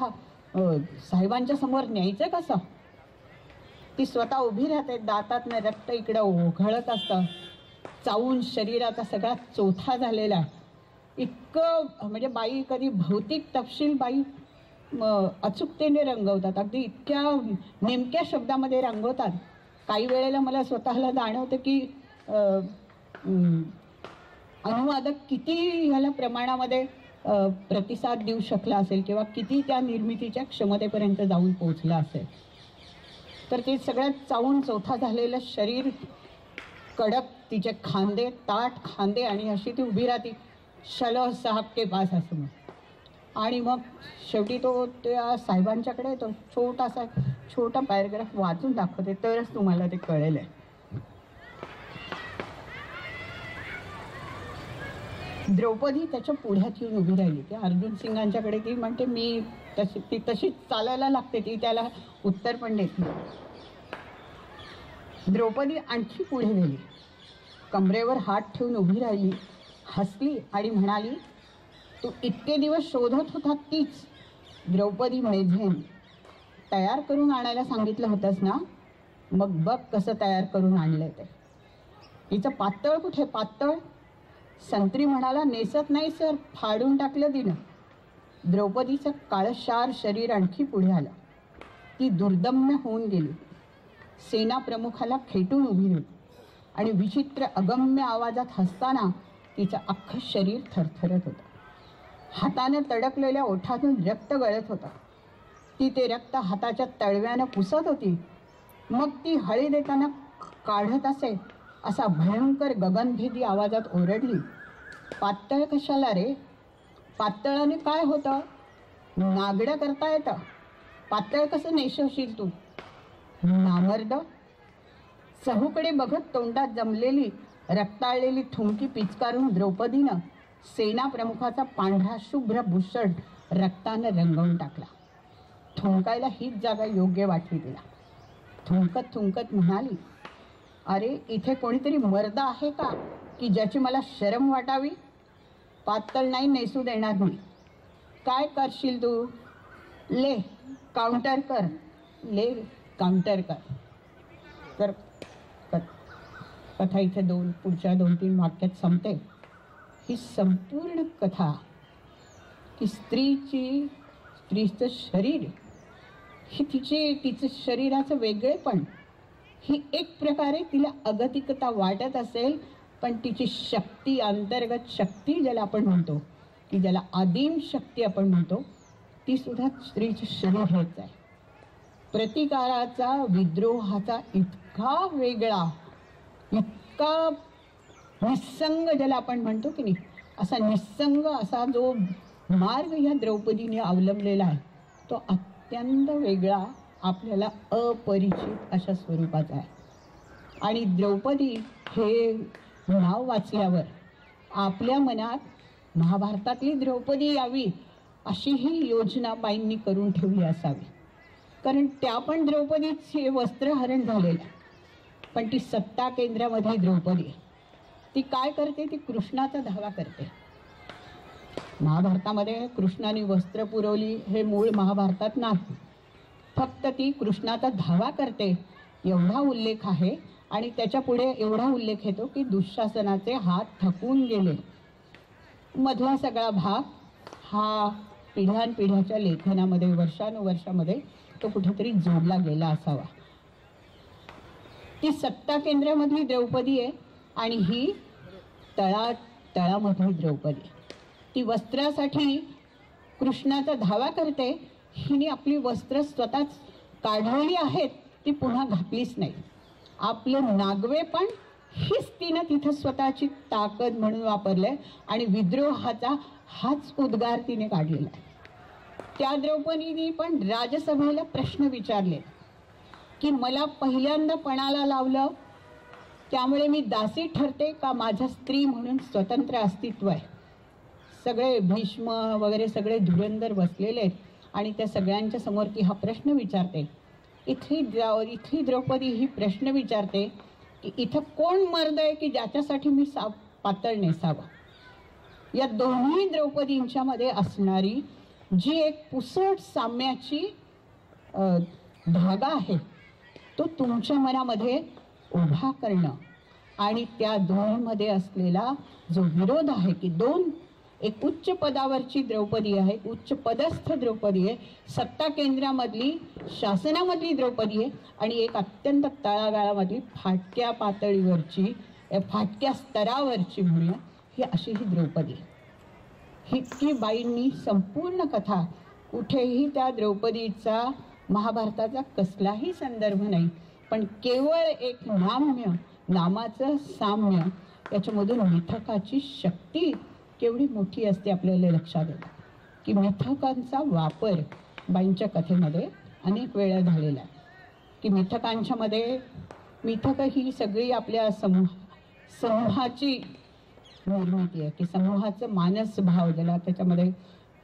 साहेबांच्या समोर न्यायचं कसं. ती स्वतः उभी राहते, दातातनं रक्त इकडं ओघळत असतं, चावून शरीराचा सगळा चोथा झालेला आहे. इतकं म्हणजे बाई कधी भौतिक तपशील बाई अचूकतेने रंगवतात, अगदी इतक्या नेमक्या शब्दामध्ये रंगवतात. काही वेळेला मला स्वतःला जाणवतं की अनुवादक किती ह्याला प्रमाणामध्ये प्रतिसाद देऊ शकला असेल किंवा किती त्या निर्मितीच्या क्षमतेपर्यंत जाऊन पोहोचला असेल. तर ते सगळ्यात चावून चौथा झालेलं शरीर, कडक तिचे खांदे, ताठ खांदे आणि अशी ती उभी राहते चलो साहब के पास असं. आणि मग शेवटी तो त्या साहेबांच्याकडे तो छोटा पॅरेग्राफ वाचून दाखवते तरच तुम्हाला ते कळेल. द्रौपदी त्याच्या पुढ्यात येऊन उभी राहिली. ती अर्जुन सिंगांच्याकडे ती म्हणते मी ती तशीच चालायला लागते, ती त्याला उत्तर पण देत नाही. द्रौपदी आणखी पुढे गेली, कमरेवर हात ठेवून उभी राहिली, हसली आणि म्हणाली तू इतके दिवस शोधत होता तीच द्रौपदी मेझेन तयार करून आणायला सांगितलं होतंस ना, मग बघ कसं तयार करून आणलंय ते. हिचं पातळ कुठे पातळ. संत्री म्हणाला नेसत नाही सर, फाडून टाकलं तिनं. द्रौपदीचं काळशार शरीर आणखी पुढे आलं. ती दुर्दम्य होऊन गेली, सेना प्रमुखाला खेटून उभी राहिली आणि विचित्र अगम्य आवाजात हसताना तिचं अख्खं शरीर थरथरत होतं. हाताने तडकलेल्या ओठातून रक्त गळत होतं. ती ते रक्त हाताच्या तळव्यानं पुसत होती. मग ती हळी देताना काढत असे असा भयंकर गगनभेदी आवाजात ओरडली पातळ कशाला रे. पातळाने काय होतं, नागडं करता येतं, पातळ कसं नेसवशील तू नामर्द. चहूकडे बघत तोंडात जमलेली रक्ताळलेली थुंकी पिचकारून द्रौपदीनं सेना प्रमुखाचा पांढरा शुभ्र भुसड रक्तानं रंगवून टाकला. थुंकायला हीच जागा योग्य वाटली तिला. थुंकत थुंकत म्हणाली अरे इथे कोणीतरी मर्द आहे का की ज्याची मला शरम वाटावी. पातळ नाही नेसू देणार मी. काय करशील तू, ले काउंटर कर, ले काउंटर कर. तर कथा इथे पुढच्या 2-3 वाक्यात संपते. ही संपूर्ण कथा की स्त्रीचं शरीर ही तिचं शरीराचं वेगळेपण, ही एक प्रकारे तिला अगतिकता वाटत असेल, पण तिची शक्ती, अंतर्गत शक्ती ज्याला आपण म्हणतो, की ज्याला आदिम शक्ती आपण म्हणतो, ती सुद्धा स्त्रीचं शरीर हेच आहे. प्रतिकाराचा, विद्रोहाचा इतका वेगळा, इतका निस्संग ज्याला आपण म्हणतो की नाही, असा निस्संग असा जो मार्ग या द्रौपदीने अवलंबलेला आहे तो अत्यंत वेगळा, आपल्याला अपरिचित अशा स्वरूपाचा आहे. आणि द्रौपदी हे नाव वाचल्यावर आपल्या मनात महाभारतातली द्रौपदी यावी अशी ही योजना बाईंनी करून ठेवली असावी. कारण त्या पण द्रौपदीचे वस्त्रहरण झालेलं, पण ती सत्ता केंद्रामध्ये द्रौपदी आहे. ती काय करते? ती कृष्णाचा धावा करते. महाभारतामध्ये कृष्णाने वस्त्र पुरवली हे मूळ महाभारतात नाही, फक्त ती कृष्णाचा धावा करते एवढा उल्लेख आहे. आणि त्याच्या पुढे एवढा उल्लेख येतो की दुःशासनाचे हात थकून गेले. मधला सगळा भाग हा पिढ्यानपिढ्याच्या लेखनामध्ये वर्षानुवर्षामध्ये तो कुठेतरी जोडला गेला असावा. ती सत्ता केंद्रामधली द्रौपदी आहे आणि ही तळामधली द्रौपदी. ती वस्त्रासाठी कृष्णाचा धावा करते. हिने आपली वस्त्र स्वतःच काढलेली आहेत, ती पुन्हा घातलीच नाही. आपलं नागवे पण हीच तिनं तिथं स्वतःची ताकद म्हणून वापरलंय आणि विद्रोहाचा हाच उद्गार तिने काढलेला आहे. त्या द्रौपदीने पण राजसभेला प्रश्न विचारले की मला पहिल्यांदा पणाला लावलं त्यामुळे मी दासी ठरते का माझं स्त्री म्हणून स्वतंत्र अस्तित्व आहे. सगळे भीष्म वगैरे सगळे धुरंधर बसलेले आहेत आणि त्या सगळ्यांच्या समोर ती हा प्रश्न विचारते. इथली द्रौपदी ही प्रश्न विचारते की इथं कोण मर्द आहे की ज्याच्यासाठी मी पातळ नेसावं. या दोन्ही द्रौपदींच्या मध्ये असणारी जी एक पुसट साम्याची धागा आहे तो तुमच्या मनामध्ये उभा करणं आणि त्या दोन्हीमध्ये असलेला जो विरोध आहे की एक उच्च पदावरची द्रौपदी आहे, उच्च पदस्थ द्रौपदी आहे, सत्ता केंद्रामधली शासनामधली द्रौपदी आहे आणि एक अत्यंत तळागाळामधली फाटक्या पातळीवरची फाटक्या स्तरावरची म्हणूया ही अशी ही द्रौपदी. ही बाईंनी संपूर्ण कथा कुठेही त्या द्रौपदीचा महाभारताचा कसलाही संदर्भ नाही, पण केवळ एक नामाचं साम्य याच्यामधून मिथकाची शक्ती केवढी मोठी असते आपल्याला लक्षात येतं की मिथकांचा वापर बाईंच्या कथेमध्ये अनेक वेळा झालेला आहे. की मिथकांच्या मध्ये मिथक ही सगळी आपल्या समूहाची निर्मिती आहे की समूहाचं मानस भाव ज्याला त्याच्यामध्ये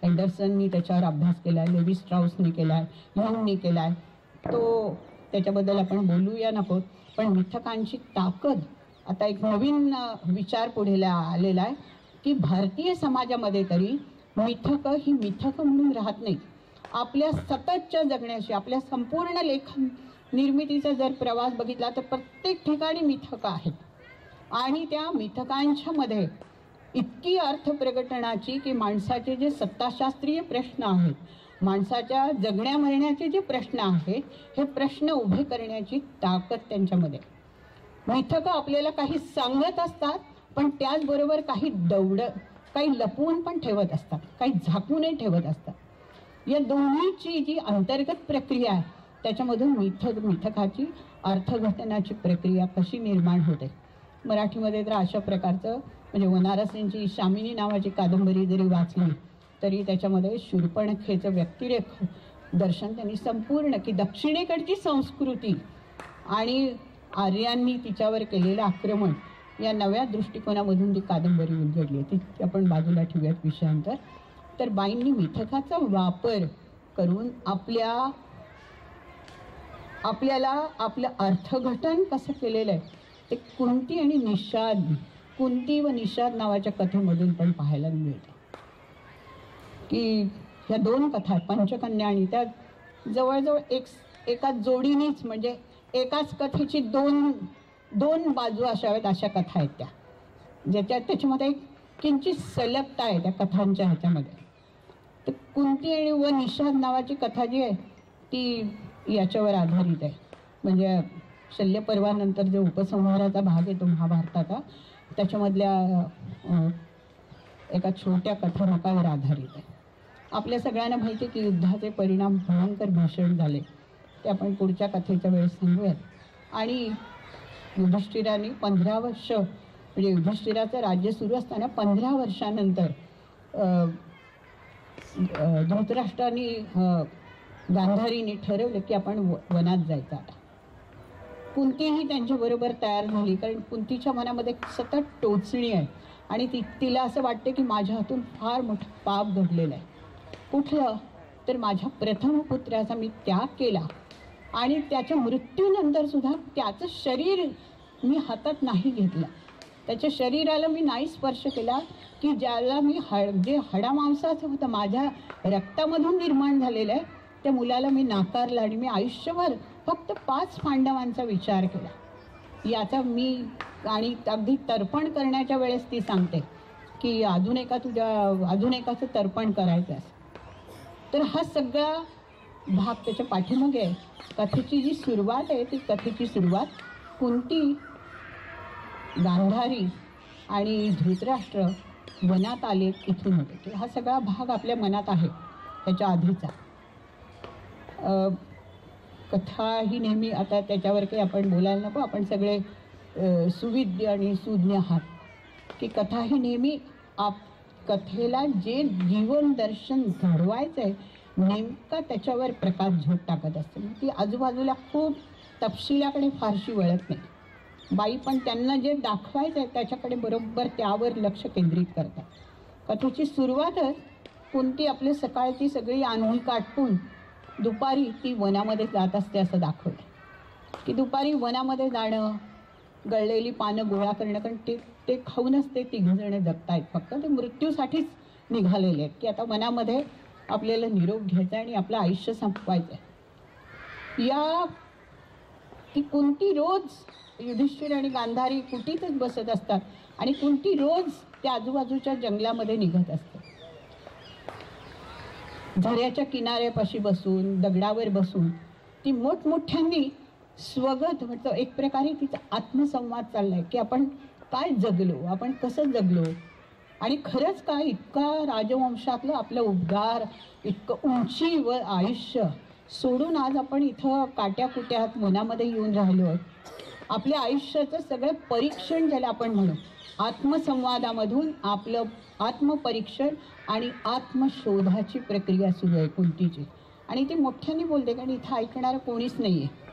अँडरसननी त्याच्यावर अभ्यास केला आहे, लेवी स्ट्राउसनी केला आहे, ह्यूमनी केला आहे, तो त्याच्याबद्दल आपण बोलूया नको. पण मिथकांची ताकद आता एक नवीन विचार पुढे आलेला आहे की भारतीय समाजामध्ये तरी मिथक ही मिथक म्हणून राहत नाही. आपल्या सततच्या जगण्याशी आपल्या संपूर्ण लेखन निर्मितीचा जर प्रवास बघितला तर प्रत्येक ठिकाणी मिथक आहेत आणि त्या मिथकांच्या मध्ये इतकी अर्थ प्रकटनाची की माणसाचे जे सत्ताशास्त्रीय प्रश्न आहेत, माणसाच्या जगण्या मरण्याचे जे प्रश्न आहेत हे प्रश्न उभे करण्याची ताकद त्यांच्यामध्ये. मिथक आपल्याला काही सांगत असतात पण त्याचबरोबर काही लपवून पण ठेवत असतात, काही झाकूनही ठेवत असतात. या दोन्हीची जी अंतर्गत प्रक्रिया आहे त्याच्यामधून मिथकाची अर्थघटनाची प्रक्रिया कशी निर्माण होते. मराठीमध्ये तर अशा प्रकारचं म्हणजे वनारस यांची शामिनी नावाची कादंबरी जरी वाचली तरी त्याच्यामध्ये शूर्पणखेचं व्यक्तिरेख दर्शन त्यांनी संपूर्ण की दक्षिणेकडची संस्कृती आणि आर्यांनी तिच्यावर केलेलं आक्रमण या नव्या दृष्टिकोनामधून ती कादंबरी उलगडली आहे. ती आपण बाजूला ठेवूयात विषयांतर. तर बाईंनी मिथकाचा वापर करून आपल्याला आपलं अर्थघटन कसं केलेलं आहे ते कुंती व निषाद नावाच्या कथेमधून पण पाहायला मिळतं. की ह्या दोन कथा पंचकन्या आणि त्या जवळजवळ एका जोडीनेच म्हणजे एकाच कथेची दोन बाजू असाव्यात अशा कथा आहेत त्या, त्याच्यामध्ये किंचित सलगता आहे त्या कथांच्या ह्याच्यामध्ये. तर कुंती आणि व निषाद नावाची कथा जी आहे ती याच्यावर आधारित आहे. म्हणजे शल्यपर्वानंतर जो उपसंहाराचा भाग येतो महाभारताचा त्याच्यामधल्या एका छोट्या कथानकावर आधारित आहे. आपल्या सगळ्यांना माहिती आहे की युद्धाचे परिणाम भयंकर भीषण झाले, ते आपण पुढच्या कथेच्या वेळेस सांगूयात. आणि युधिष्ठिराने 15 वर्ष म्हणजे युधिष्ठिराचं राज्य सुरू असताना 15 वर्षानंतर धृतराष्ट्राने गांधारीने ठरवलं की आपण वनात जायचं. आता कुंतीही त्यांच्याबरोबर तयार झाली कारण कुंतीच्या मनामध्ये सतत टोचणी आहे आणि तिला असं वाटते की माझ्या हातून फार मोठं पाप घडलेलं आहे. कुठलं तर माझ्या प्रथम पुत्राचा मी त्याग केला आणि त्याच्या मृत्यूनंतर सुद्धा त्याचं शरीर मी हातात नाही घेतलं. त्याच्या शरीराला मी नाही स्पर्श केला की ज्याला मी जे हाडामांसाचं होतं माझ्या रक्तामधून निर्माण झालेलं आहे त्या मुलाला मी नाकारलं आणि मी आयुष्यभर फक्त 5 पांडवांचा विचार केला. याचा मी आणि अगदी तर्पण करण्याच्या वेळेस ती सांगते की अजून एकाचं तर्पण करायचं असं. तर हा सगळा भाग त्याच्या पाठीमागे आहे. कथेची जी सुरुवात आहे ती कथेची सुरुवात कुंती, गांधारी आणि धृतराष्ट्र वनात आले इथून होते. हा सगळा भाग आपल्या मनात आहे त्याच्या आधीचा. कथा ही नेहमी आता त्याच्यावर काही आपण बोलायला नको, आपण सगळे सुविद्य आणि सुज्ञ आहात की कथा ही नेहमी कथेला जे जीवन दर्शन घडवायचं आहे नेमका त्याच्यावर प्रकाश झोत टाकत असते. ती आजूबाजूला खूप तपशिलाकडे फारशी वळत नाही. बाई पण त्यांना जे दाखवायचं आहे त्याच्याकडे बरोबर त्यावर लक्ष केंद्रित करतात. कथेची सुरुवातच कुंती आपली सकाळची सगळी आन्ही काटून दुपारी ती वनामध्ये जात असते असं दाखवलं की दुपारी वनामध्ये जाणं, गळलेली पानं गोळा करणं, कारण ते खाऊनच ते तिघजण जगतायत. फक्त ते मृत्यूसाठीच निघालेले आहेत की आता वनामध्ये आपल्याला निरोप घ्यायचा आणि आपलं आयुष्य संपवायचं आहे. ती कुंती रोज युधिष्ठिर आणि गांधारी कुटीतच बसत असतात आणि कुंती रोज त्या आजूबाजूच्या जंगलामध्ये निघत असते. झऱ्याच्या किनाऱ्यापाशी बसून, दगडावर बसून ती मोठमोठ्यांनी स्वगत म्हणजे एक प्रकारे तिचा आत्मसंवाद चाललाय की आपण काय जगलो, आपण कसं जगलो आणि खरंच काय इतका राजवंशातलं आपलं उद्गार, इतकं उंची व आयुष्य सोडून आज आपण इथं काट्याकुट्यात मनामध्ये येऊन राहिलो. आपल्या आयुष्याचं सगळं परीक्षण ज्याला आपण म्हणू, आत्मसंवादामधून आपलं आत्मपरीक्षण आणि आत्मशोधाची प्रक्रिया सुरू आहे कुंतीची. आणि ती मोठ्याने बोलते कारण इथं ऐकणारं कोणीच नाही आहे.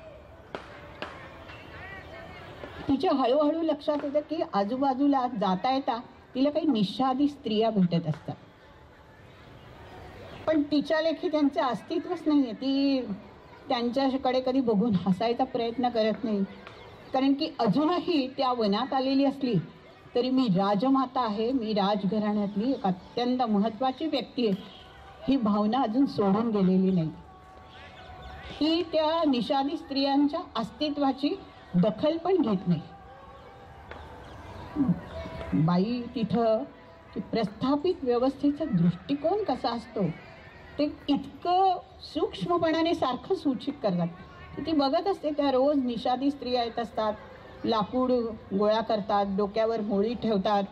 तिच्या हळूहळू लक्षात येतं की आजूबाजूला जाता येता तिला काही निषादी स्त्रिया भेटत असतात, पण तिच्या लेखी त्यांचं अस्तित्वच नाही आहे. ती त्यांच्याकडे कधी बघून हसायचा प्रयत्न करत नाही, कारण की अजूनही त्या वनात आलेली असली तरी मी राजमाता आहे, मी राजघराण्यातली एक अत्यंत महत्त्वाची व्यक्ती आहे, ही भावना अजून सोडून गेलेली नाही. ही त्या निषादी स्त्रियांच्या अस्तित्वाची दखल पण घेत नाही. बाई तिथं की प्रस्थापित व्यवस्थेचा दृष्टिकोन कसा असतो ते इतकं सूक्ष्मपणाने सारखं सूचित करतात. ती बघत असते त्या रोज निषादी स्त्रिया येत असतात, लाकूड गोळा करतात, डोक्यावर मोळी ठेवतात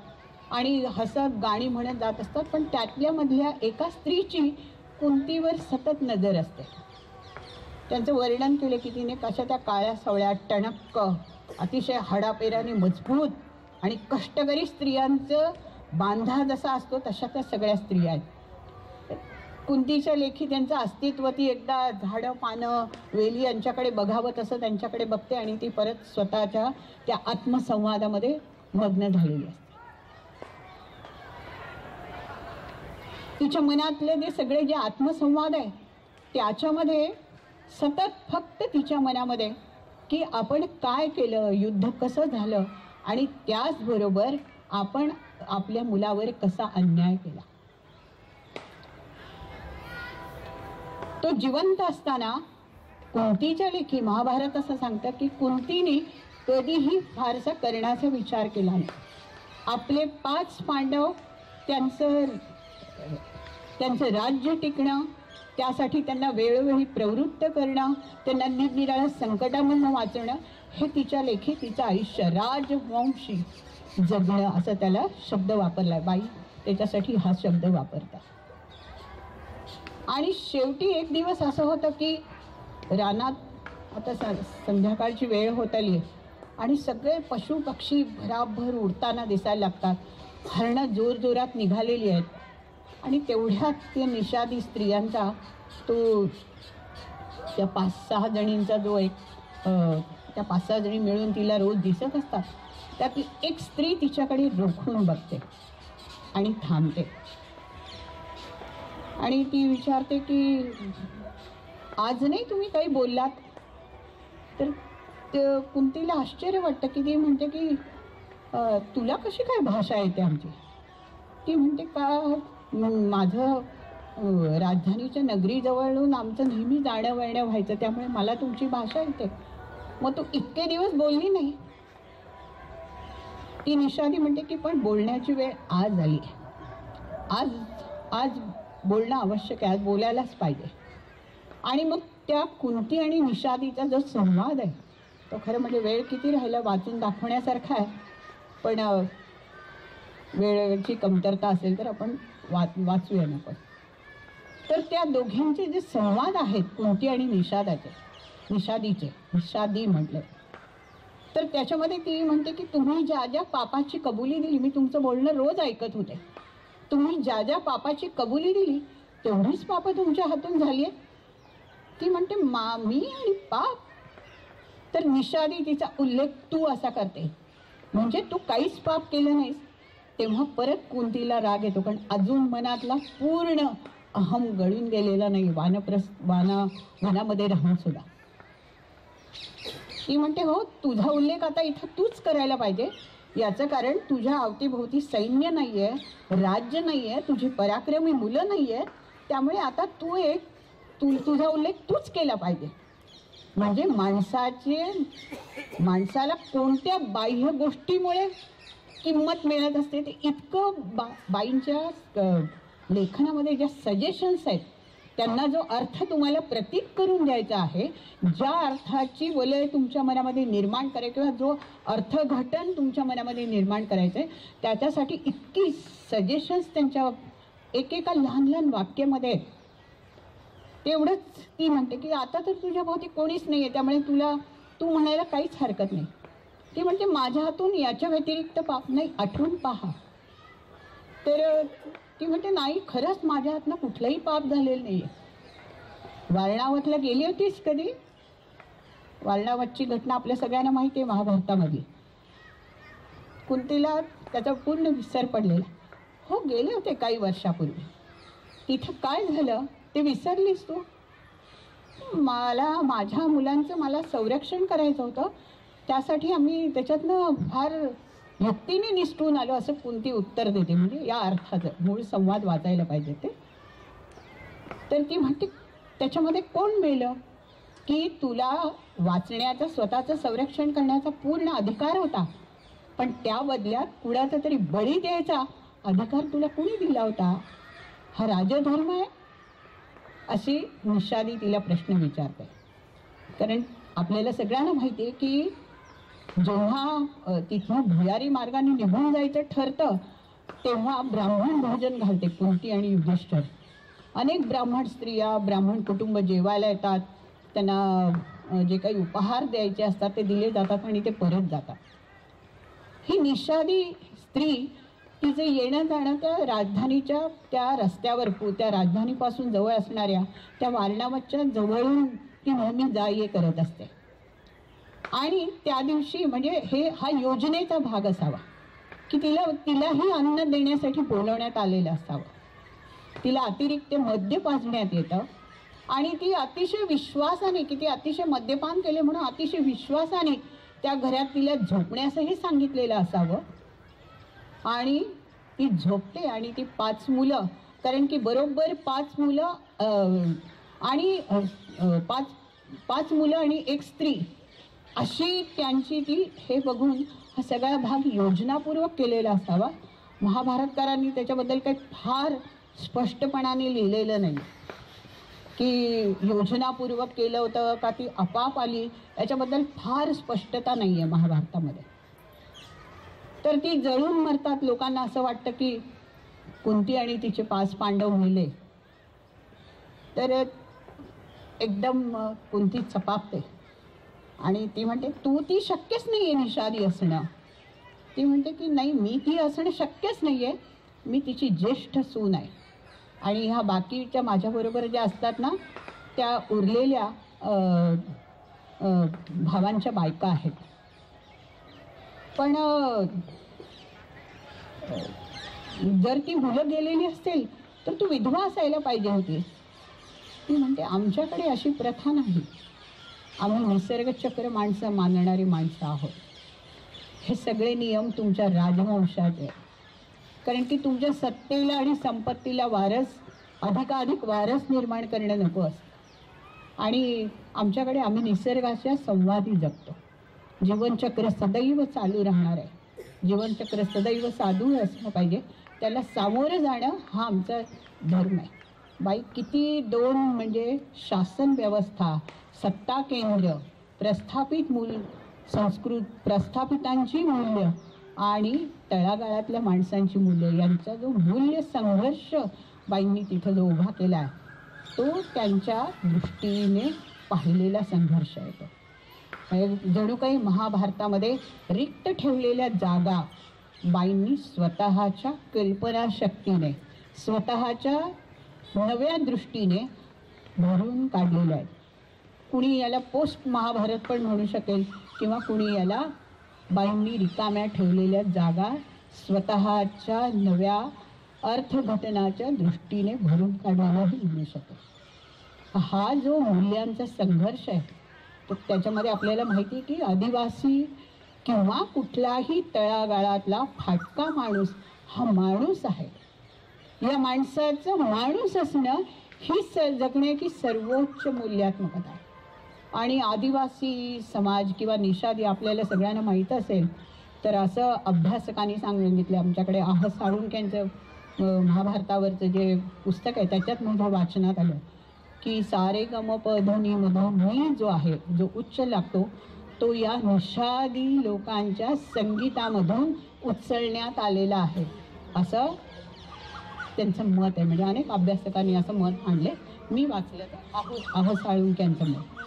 आणि हसत गाणी म्हणत जात असतात. पण त्यातल्यामधल्या एका स्त्रीची कुंतीवर सतत नजर असते. त्यांचं वर्णन केले की तिने कशा त्या काळ्या सावळ्या टणक्क अतिशय हाडापेराने मजबूत आणि कष्टकरी स्त्रियांचं बांधा जसा असतो तशा त्या सगळ्या स्त्रिया आहेत. कुंतीच्या लेखी त्यांचं अस्तित्व ती एकदा झाडं पानं वेली यांच्याकडे बघावं तसं त्यांच्याकडे बघते आणि ती परत स्वतःच्या त्या आत्मसंवादामध्ये मग्न झालेली असते. तिच्या मनातले जे सगळे जे आत्मसंवाद आहे त्याच्यामध्ये सतत फक्त तिच्या मनामध्ये की आपण काय केलं, युद्ध कसं झालं आणि त्याचबरोबर आपण आपल्या मुलावर कसा अन्याय केला. तो जिवंत असताना कुंतीच्या लेखी महाभारत असं सांगतं की कुंतीने कधीही फारसा करण्याचा विचार केला नाही. आपले 5 पांडव त्यांचं राज्य टिकणं, त्यासाठी त्यांना वेळोवेळी प्रवृत्त करणं, त्यांना निरनिराळ्या संकटामधून वाचवणं, हे तिच्या लेखी तिचं आयुष्य राजवंशी जगणं असं त्याला शब्द वापरलाय. बाई त्याच्यासाठी हा शब्द भरतात. आणि शेवटी एक दिवस असं होतं की रानात आता संध्याकाळची वेळ होत आली आणि सगळे पशु पक्षी भराभर उडताना दिसायला लागतात. हरणं जोरजोरात निघालेली आहेत आणि तेवढ्यात त्या निषादी स्त्रियांचा तो त्या 5-6 जणींचा जो एक त्या 5-6 जणी मिळून तिला रोज दिसत असतात त्यातली एक स्त्री तिच्याकडे रोखून बघते आणि थांबते आणि ती विचारते की आज नाही तुम्ही काही बोललात? तर कुंतीला आश्चर्य वाटतं की ती म्हणते की तुला कशी काय भाषा येते आमची? ती म्हणते का माझं राजधानीच्या नगरीजवळून आमचं नेहमी जाणं वळणं व्हायचं, त्यामुळे मला तुमची भाषा येते. मग तू इतके दिवस बोलली नाही. ती निषादी म्हणते की पण बोलण्याची वेळ आज आली. आज आज बोलणं आवश्यक आहे, आज बोलायलाच पाहिजे. आणि मग त्या कुंती आणि निषादीचा जो संवाद आहे तो खरं म्हणजे वेळ किती राहिला वाचून दाखवण्यासारखा आहे, पण वेळेची कमतरता असेल तर आपण वाचूया नको. तर त्या दोघींचे जे संवाद आहेत कुंती आणि निषादी म्हटलं, तर त्याच्यामध्ये ती म्हणते की तुम्ही ज्या ज्या पापाची कबुली दिली, मी तुमचं बोलणं रोज ऐकत होते, तुम्ही ज्या ज्या पापाची कबुली दिली तेवढीच पापं तुमच्या हातून झाली आहेत. ती म्हणते मी आणि पाप? तर निषादी तिचा उल्लेख तू असा करते, म्हणजे तू काहीच पाप केलं नाहीस. तेव्हा परत कुंतीला राग येतो, कारण अजून मनातला पूर्ण अहम गळून गेलेला नाही वनामध्ये राहून सुद्धा. ती म्हणते हो, तुझा उल्लेख आता इथं तूच करायला पाहिजे. याचं कारण तुझ्या अवतीभोवती सैन्य नाही आहे, राज्य नाही आहे, तुझी पराक्रमी मुलं नाही आहे, त्यामुळे आता तुझा उल्लेख तूच केला पाहिजे. म्हणजे माणसाला कोणत्या बाह्य गोष्टीमुळे किंमत मिळत असते ते इतकं बाईंच्या लेखनामध्ये ज्या सजेशन्स आहेत त्यांना जो अर्थ तुम्हाला प्रतीक करून द्यायचा आहे, ज्या अर्थाची वलय तुमच्या मनामध्ये निर्माण करायची किंवा जो अर्थघटन तुमच्या मनामध्ये निर्माण करायचं आहे, त्याच्यासाठी इतकी सजेशन्स त्यांच्या एकेका लहान लहान वाक्यामध्ये आहेत. तेवढंच ती म्हणते की आता तर तुझ्या भोवती कोणीच नाही आहे, त्यामुळे तू म्हणायला काहीच हरकत नाही. ती म्हणते माझ्या हातून याच्या व्यतिरिक्त पाप नाही, आठवून पहा. तर ती म्हणते नाही, खरंच माझ्या हातनं कुठलंही पाप झालेलं नाही आहे. वारणावतला गेली होतीस कधी? वारणावतची घटना आपल्या सगळ्यांना माहिती आहे, महाभारतामधली. कुंतीला त्याचा पूर्ण विसर पडलेला. हो, गेले होते काही वर्षापूर्वी. तिथं काय झालं ते विसरलीस तू? माझ्या मुलांचं मला संरक्षण करायचं होतं, त्यासाठी आम्ही त्याच्यातनं फार भक्तीने निष्ठून आलो, असं कुंती उत्तर देते. म्हणजे या अर्थाचं मूळ संवाद वाचायला पाहिजे ते. तर ती म्हणते त्याच्यामध्ये कोण मेलं की तुला वाचण्याचं, स्वतःचं संरक्षण करण्याचा पूर्ण अधिकार होता, पण त्या बदल्यात कुणाचा तरी बळी द्यायचा अधिकार तुला कुणी दिला होता? हा राजधर्म आहे? अशी निषादी तिला प्रश्न विचारते. कारण आपल्याला सगळ्यांना माहिती आहे की जेव्हा तिथून भुयारी मार्गाने निघून जायचं ठरतं तेव्हा ब्राह्मण भोजन घालते कुंती आणि युधिष्ठिर. अनेक ब्राह्मण स्त्रिया, ब्राह्मण कुटुंब जेवायला येतात, त्यांना जे काही उपहार द्यायचे असतात ते दिले जातात आणि ते परत जातात. ही निषादी स्त्री तिचं येणं जाणं त्या राजधानीच्या त्या रस्त्यावर, त्या राजधानीपासून जवळ असणाऱ्या त्या वारणावतच्या जवळून ती नेहमी जा ये करत असते. आणि त्या दिवशी म्हणजे हा योजनेचा भाग असावा की तिलाही अन्न देण्यासाठी बोलवण्यात आलेलं असावं. तिला अतिरिक्त मद्य पाजण्यात येतं आणि ती अतिशय विश्वासाने, की ती अतिशय मद्यपान केले म्हणून अतिशय विश्वासाने त्या घरात तिला झोपण्यासही सांगितलेलं असावं. आणि ती झोपते आणि ती 5 मुलं, कारण की बरोबर 5 मुलं आणि 5 मुलं आणि 1 स्त्री अशी त्यांची ती, हे बघून हा सगळा भाग योजनापूर्वक केलेला असावा. महाभारतकारांनी त्याच्याबद्दल काही फार स्पष्टपणाने लिहिलेलं नाही की योजनापूर्वक केलं होतं का ती आपाप आली, याच्याबद्दल फार स्पष्टता नाही आहे महाभारतामध्ये. तर ती जळून मरतात. लोकांना असं वाटतं की कुंती आणि तिचे 5 पांडव मेले. तर एकदम कुंती चपापते आणि ती म्हणते तू ती शक्यच नाही आहे निषादी असणं. ती म्हणते की नाही, मी ती असणं शक्यच नाही आहे, मी तिची ज्येष्ठ सून आहे आणि ह्या बाकीच्या माझ्याबरोबर ज्या असतात ना त्या उरलेल्या भावांच्या बायका आहेत. पण जर ती मुलं गेलेली असतील तर तू विधवा असायला पाहिजे होती. ती म्हणते आमच्याकडे अशी प्रथा नाही, आम्ही निसर्गचक्र माणसं मानणारी माणसं आहोत. हे सगळे नियम तुमच्या राजवंशाचे, कारण की तुमच्या सत्तेला आणि संपत्तीला वारस, अधिकाधिक वारस निर्माण करणं नको असतं. आणि आमच्याकडे आम्ही निसर्गाच्या संवादी जगतो. जीवनचक्र सदैव चालू राहणार आहे. जीवनचक्र सदैव साधू असलं पाहिजे, त्याला सामोरं जाणं हा आमचा धर्म आहे. बाई किती दोन म्हणजे शासन व्यवस्था, सत्ता केंद्र, प्रस्थापित प्रस्थापितांची मूल्य आणि तळागाळातल्या माणसांची मूल्य यांचा जो मूल्य संघर्ष बाईंनी तिथं जो उभा केला आहे, तो त्यांच्या दृष्टीने पाहिलेला संघर्ष आहे. तो जणू काही महाभारतामध्ये रिक्त ठेवलेल्या जागा बाईंनी स्वतःच्या कल्पनाशक्तीने, स्वतःच्या नव्या दृष्टीने भरून काढलेल्या आहेत. कुणी याला पोस्ट महाभारत पण म्हणू शकेल, किंवा कुणी याला बाईंनी रिकाम्या ठेवलेल्या जागा स्वतःच्या नव्या अर्थघटनाच्या दृष्टीने भरून काढायलाही म्हणू शकेल. हा जो मूल्यांचा संघर्ष आहे, तर त्याच्यामध्ये आपल्याला माहिती आहे की आदिवासी किंवा कुठलाही तळागाळातला फाटका माणूस हा माणूस आहे. या माणसाचं माणूस असणं ही जगण्याची सर्वोच्च मूल्यात्मकता आहे. आणि आदिवासी समाज किंवा निषादी आपल्याला सगळ्यांना माहीत असेल तर असं अभ्यासकांनी सांगितलं. आमच्याकडे साळुंक्यांचं महाभारतावरचं जे पुस्तक आहे त्याच्यात माझ्या वाचनात आलं की सारे गम प ध्वनी मधून मी जो आहे, जो उच्च लागतो, तो या निषादी लोकांच्या संगीतामधून उचलण्यात आलेला आहे, असं त्यांचं मत आहे. म्हणजे अनेक अभ्यासकांनी असं मत आणले. मी वाचलं साळुंक्यांचं मत.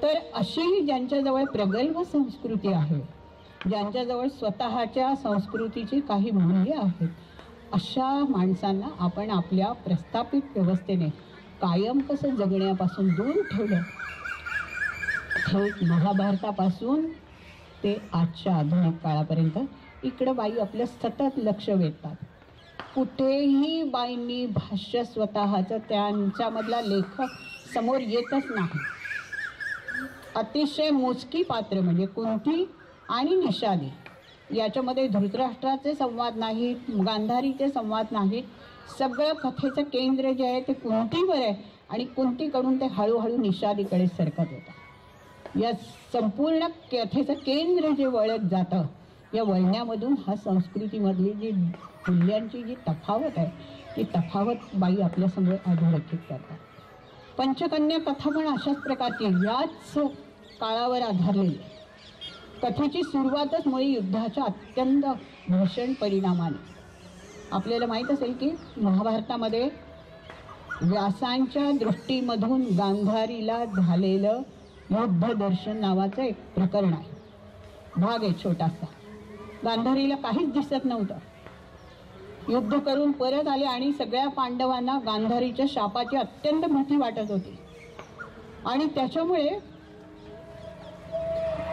तर अशी ज्यांच्याजवळ प्रगल्भ संस्कृती आहे, ज्यांच्याजवळ स्वतःच्या संस्कृतीची काही मूल्य आहेत, अशा माणसांना आपण आपल्या प्रस्थापित व्यवस्थेने कायम कसं जगण्यापासून दूर ठेवलं. हे महाभारतापासून ते आजच्या आधुनिक काळापर्यंत इकडं बाई आपलं सतत लक्ष वेधतात. कुठेही बाईंनी भाष्य स्वतःचं त्यांच्यामधला लेखक समोर येतच नाही. अतिशय मोजकी पात्र म्हणजे कुंती आणि निषादी, याच्यामध्ये धृतराष्ट्राचे संवाद नाहीत, गांधारीचे संवाद नाहीत. सगळं कथेचं केंद्र जे आहे ते कुंतीवर आहे आणि कुंतीकडून ते हळूहळू निषादीकडे सरकत होतं. या संपूर्ण कथेचं केंद्र जे वळत जातं, या वळण्यामधून हा संस्कृतीमधली जी मूल्यांची जी तफावत आहे, ती तफावत बाई आपल्यासमोर अधोरेखित करतात. पंचकन्या कथा पण अशाच प्रकारची याच काळावर आधारलेली. कथेची सुरुवातच मुळे युद्धाच्या अत्यंत भीषण परिणामाने. आपल्याला माहीत असेल की महाभारतामध्ये व्यासांच्या दृष्टीमधून गांधारीला झालेलं युद्ध दर्शन नावाचं एक प्रकरण आहे, भाग आहे छोटासा. गांधारीला काहीच दिसत नव्हतं. युद्ध करून परत आले आणि सगळ्या पांडवांना गांधारीच्या शापाची अत्यंत भीती वाटत होती आणि त्याच्यामुळे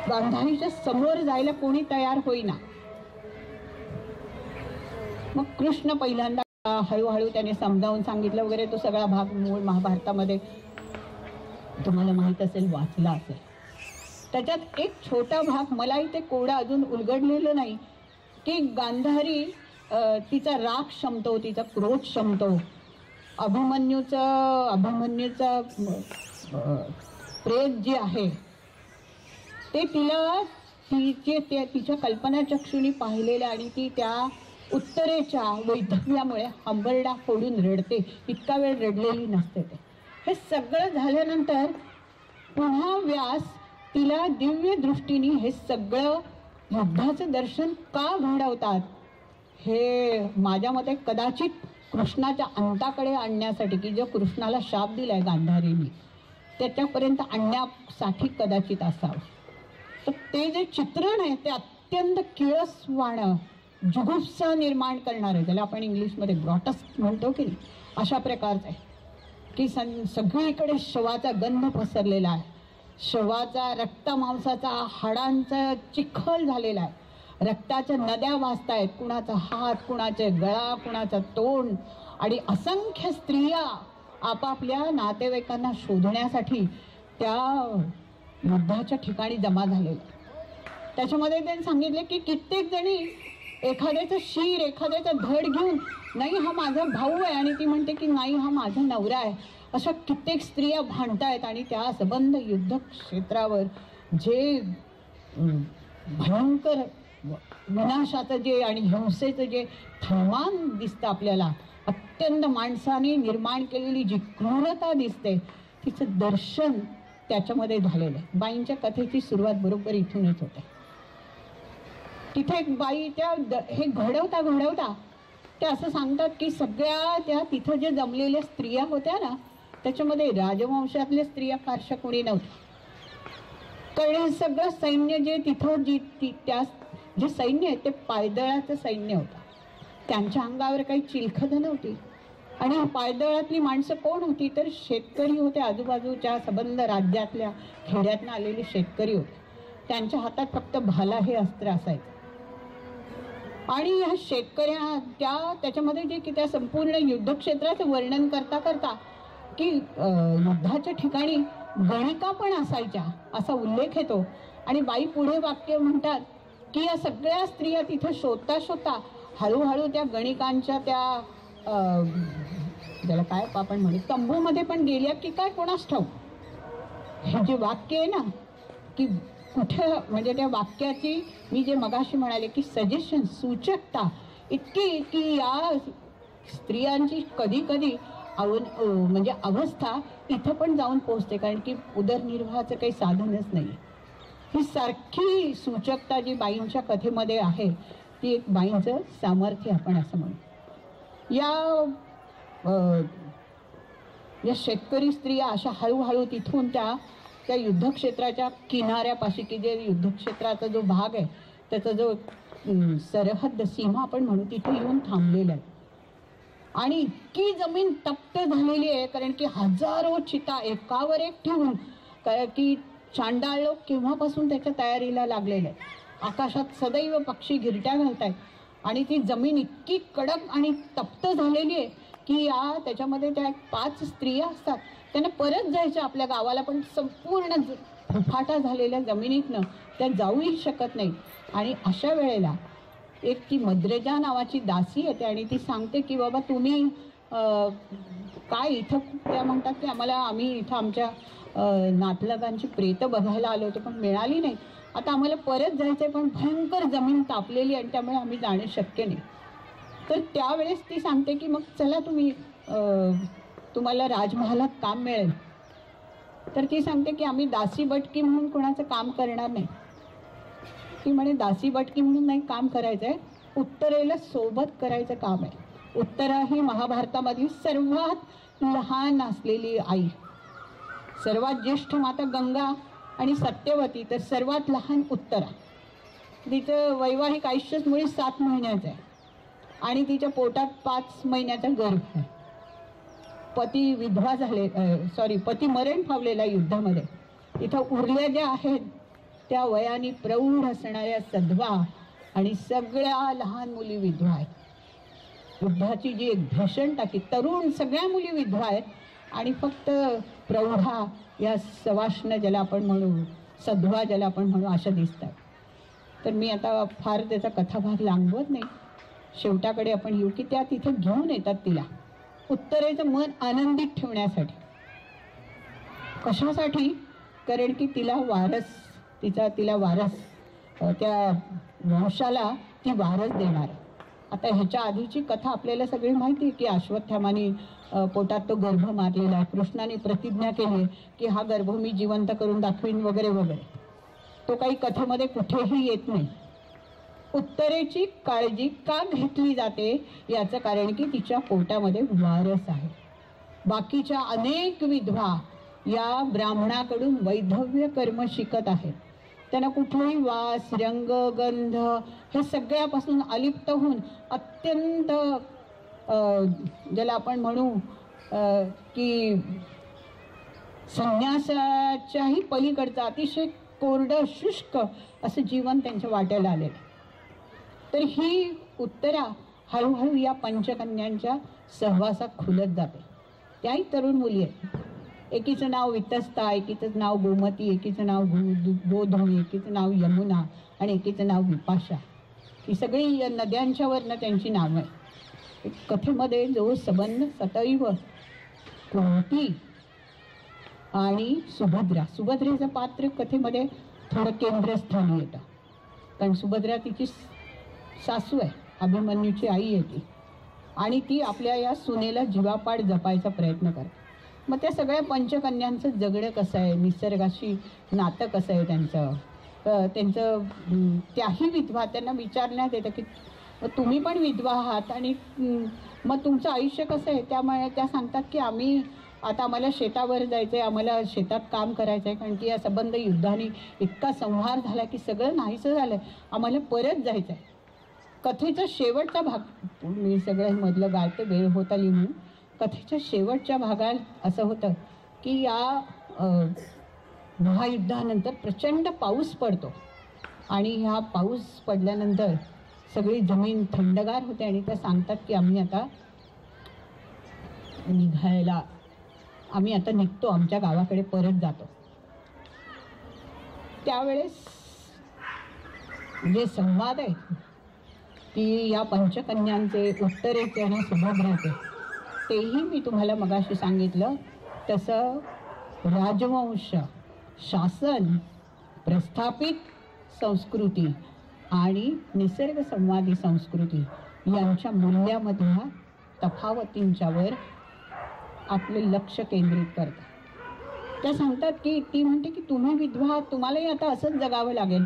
गांधारीच्या समोर जायला कोणी तयार होईना. मग कृष्ण पहिल्यांदा हळूहळू त्याने समजावून सांगितलं वगैरे. तो सगळा भाग मूळ महाभारतामध्ये तुम्हाला माहीत असेल, वाचला असेल. त्याच्यात एक छोटा भाग मलाही ते कोडं अजून उलगडलेलं नाही की गांधारी तिचा राग शमतो, तिचा क्रोध शमतो. अभिमन्यूचं प्रेत जे आहे ते तिच्या कल्पनाचक्षुनी पाहिलेलं आणि ती त्या उत्तरेच्या वैधव्यामुळे हंबरडा फोडून रडते. इतका वेळ रडलेली नसते ते. हे सगळं झाल्यानंतर पुन्हा व्यास तिला दिव्य दृष्टीने हे सगळं युद्धाचं दर्शन का घडवतात, हे माझ्या मते कदाचित कृष्णाच्या अंताकडे आणण्यासाठी, की जो कृष्णाला शाप दिलाय गांधारीने त्याच्यापर्यंत आणण्यासाठी कदाचित असावं. तर ते जे चित्रण आहे ते अत्यंत किळसवाणं, जुगुप्सा निर्माण करणार आहे, त्याला आपण इंग्लिशमध्ये ग्रॉटस्क म्हणतो की नाही, अशा प्रकारचं आहे की सगळीकडे शवाचा गंध पसरलेला आहे. शवाचा, रक्तमांसाचा, हाडांचा चिखल झालेला आहे. रक्ताच्या नद्या वाहतायत, कुणाचा हात, कुणाचे गळा, कुणाचं तोंड, आणि असंख्य स्त्रिया आपापल्या नातेवाईकांना शोधण्यासाठी त्या युद्धाच्या ठिकाणी जमा झालेल्या. त्याच्यामध्ये त्यांनी सांगितले की कित्येक जणी एखाद्याचं शिर, एखाद्याचं धड घेऊन, नाही हा माझा भाऊ आहे, आणि ती म्हणते की नाही हा माझा नवरा आहे, अशा कित्येक स्त्रिया भांडतायत. आणि त्या संबंध युद्ध क्षेत्रावर जे भयंकर विनाशाचं जे आणि हिंसेचं जे थैमान दिसतं आपल्याला, अत्यंत माणसाने निर्माण केलेली जी क्रूरता दिसते, तिचं दर्शन त्याच्यामध्ये झालेलं आहे. बाईंच्या कथेची सुरुवात बरोबर इथूनच होते. तिथे एक बाई हे घडवता ते असं सांगतात की सगळ्या त्या तिथं जे जमलेल्या स्त्रिया होत्या ना, त्याच्यामध्ये राजवंशातल्या स्त्रिया फारशा कोणी नव्हत्या. कारण सगळं सैन्य जे तिथं जे सैन्य आहे ते पायदळाचं सैन्य होतं. त्यांच्या अंगावर काही चिलखत नव्हती. आणि पायदळातली माणसं कोण होती तर शेतकरी होते. आजूबाजूच्या संबंध राज्यातल्या खेड्यातनं आलेले शेतकरी होते. त्यांच्या हातात फक्त भाला हे अस्त्र असायचं. आणि ह्या शेतकऱ्या त्याच्यामध्ये जे की त्या संपूर्ण युद्धक्षेत्राचं वर्णन करता की युद्धाच्या ठिकाणी गणिका पण असायच्या असा उल्लेख येतो. आणि बाई पुढे वाक्य म्हणतात की या सगळ्या स्त्रिया तिथं शोधता हळूहळू त्या गणिकांच्या त्या ज्याला काय आपण म्हणू तंबूमध्ये पण गेल्या की काय कोणास ठाऊक. हे जे वाक्य आहे ना की कुठे, म्हणजे त्या वाक्याची मी जे मगाशी म्हणाले की सजेशन, सूचकता इतकी की या स्त्रियांची कधी कधी म्हणजे अवस्था इथं पण जाऊन पोहोचते. कारण की उदरनिर्वाहाचं काही साधनच नाही. ही सारखी सूचकता जी बाईंच्या कथेमध्ये आहे ती एक बाईंचं सामर्थ्य आपण असं म्हणू. या शेतकरी स्त्रिया अशा हळूहळू तिथून त्या युद्धक्षेत्राच्या किनाऱ्यापाशी, की जे युद्धक्षेत्राचा जो भाग आहे त्याचा जो सरहद्द सीमा आपण म्हणू, तिथे येऊन थांबलेल्या आहे. आणि इतकी जमीन तप्त झालेली आहे कारण की हजारो चिता एकावर एक ठेवून, की चांडाळ लोक केव्हापासून त्याच्या तयारीला लागलेले आहेत. आकाशात सदैव पक्षी घिरट्या घालतायत आणि ती जमीन इतकी कडक आणि तप्त झालेली आहे की त्याच्यामध्ये त्या 5 स्त्रिया असतात, त्यांना परत जायचं आपल्या गावाला, पण संपूर्ण फुफाटा झालेल्या जमिनीतनं त्या जाऊही शकत नाही. आणि अशा वेळेला एक ती मद्रेजा नावाची दासी येते आणि ती सांगते की बाबा तुम्ही काय इथं, त्या म्हणतात की आम्ही इथं आमच्या नातलगांची प्रेतं बघायला आलो होतो पण मिळाली नाही, आता आम्हाला परत जायचं आहे, पण भयंकर जमीन तापलेली आणि त्यामुळे आम्ही जाणं शक्य नाही. तर त्यावेळेस ती सांगते की मग चला तुम्हाला राजमहालात काम मिळेल. तर ती सांगते की आम्ही दासी बटकी म्हणून कोणाचं काम करणार नाही. ती म्हणे दासी बटकी म्हणून नाही काम करायचं आहे, उत्तरेला सोबत करायचं काम आहे. उत्तरा ही महाभारतामधली सर्वात लहान असलेली आई, सर्वात ज्येष्ठ माता गंगा आणि सत्यवती, तर सर्वात लहान उत्तरा. तिचं वैवाहिक आयुष्यच मुळे 7 महिन्याचं आहे आणि तिच्या पोटात 5 महिन्याचा गर्भ आहे. पती मरण पावलेला युद्धामध्ये. इथं उरल्या ज्या आहेत त्या वयाने प्रौढ असणाऱ्या सधवा आणि सगळ्या लहान मुली विधवा आहेत. युद्धाची जी एक भीषणता की तरुण सगळ्या मुली विधवा आहेत आणि फक्त प्रौढा या सवाष्ण ज्याला आपण म्हणू, सधवा ज्याला आपण म्हणू, अशा दिसतात. तर मी आता फार त्याचा कथाभाग लांबवत नाही, शेवटाकडे आपण येऊ की त्या तिथे घेऊन येतात तिला उत्तरेचं मन आनंदित ठेवण्यासाठी. कशासाठी? कारण की तिला वारस त्या वंशाला ती वारस देणार. आता ह्याच्या आधीची कथा आपल्याला सगळी माहिती आहे की अश्वत्थामाने पोटात तो गर्भ मारलेला आहे. कृष्णाने प्रतिज्ञा केली की हा गर्भ मी जिवंत करून दाखवीन वगैरे वगैरे. तो काही कथेमध्ये कुठेही येत नाही. उत्तरेची काळजी का घेतली जाते याचं कारण की तिच्या पोटामध्ये वारस आहे. बाकीच्या अनेक विधवा या ब्राह्मणाकडून वैधव्य कर्म शिकत आहेत. त्यांना कुठलाही वास, रंग, गंध हे सगळ्यापासून अलिप्त होऊन अत्यंत ज्याला आपण म्हणू की संन्यासाच्याही पलीकडचं अतिशय कोरडं शुष्क असं जीवन त्यांच्या वाट्याला आलेलं. तर ही उत्तरा हळूहळू या पंचकन्यांच्या सहवासात खुलत जाते. त्याही तरुण मुली आहेत. एकीचं नाव वितस्ता, एकीचं नाव गोमती, एकीचं नाव गोधन, एकीचं नाव यमुना आणि एकीचं नाव विपाशा. ही सगळी नद्यांच्या वरनं त्यांची नावं आहे. कथेमध्ये जो संबंध सदैव कुंती आणि सुभद्रेचं पात्र कथेमध्ये थोडं केंद्रस्थानी येतं, कारण सुभद्रा तिची सासू आहे, अभिमन्यूची आई आहे ती, आणि ती आपल्या या सुनेला जीवापाड जपायचा प्रयत्न करते. मग त्या सगळ्या पंचकन्यांचं जगणं कसं आहे, निसर्गाशी नातं कसं आहे त्यांचं त्याही विधवा त्यांना विचारण्यात येतं की तुम्ही पण विधवा आहात आणि मग तुमचं आयुष्य कसं आहे. त्यामुळे त्या सांगतात की आम्हाला शेतावर जायचं आहे, आम्हाला शेतात काम करायचं आहे, कारण की या संबंध युद्धाने इतका संहार झाला की सगळं नाहीसं झालं आहे, आम्हाला परत जायचं आहे. कथेचा शेवटचा भाग मी सगळं मधलं गायते वेळ होत आली म्हणून कथेच्या शेवटच्या भागात असं होतं की या महायुद्धानंतर प्रचंड पाऊस पडतो आणि ह्या पाऊस पडल्यानंतर सगळी जमीन थंडगार होते आणि त्या सांगतात की आम्ही आता निघतो, आमच्या गावाकडे परत जातो. त्यावेळेस जे संवाद आहे की या पंचकन्यांचे उत्तरेचे आणि सुभद्राचे, तेही मी तुम्हाला मगाशी सांगितलं तसं राजवंश, शासन, प्रस्थापित संस्कृती आणि निसर्ग संवादी संस्कृती यांच्या मूल्यामधल्या तफावतींच्यावर आपले लक्ष केंद्रित करतात. त्या सांगतात की ती म्हणते की तुम्ही विधवा, तुम्हालाही आता असंच जगावं लागेल.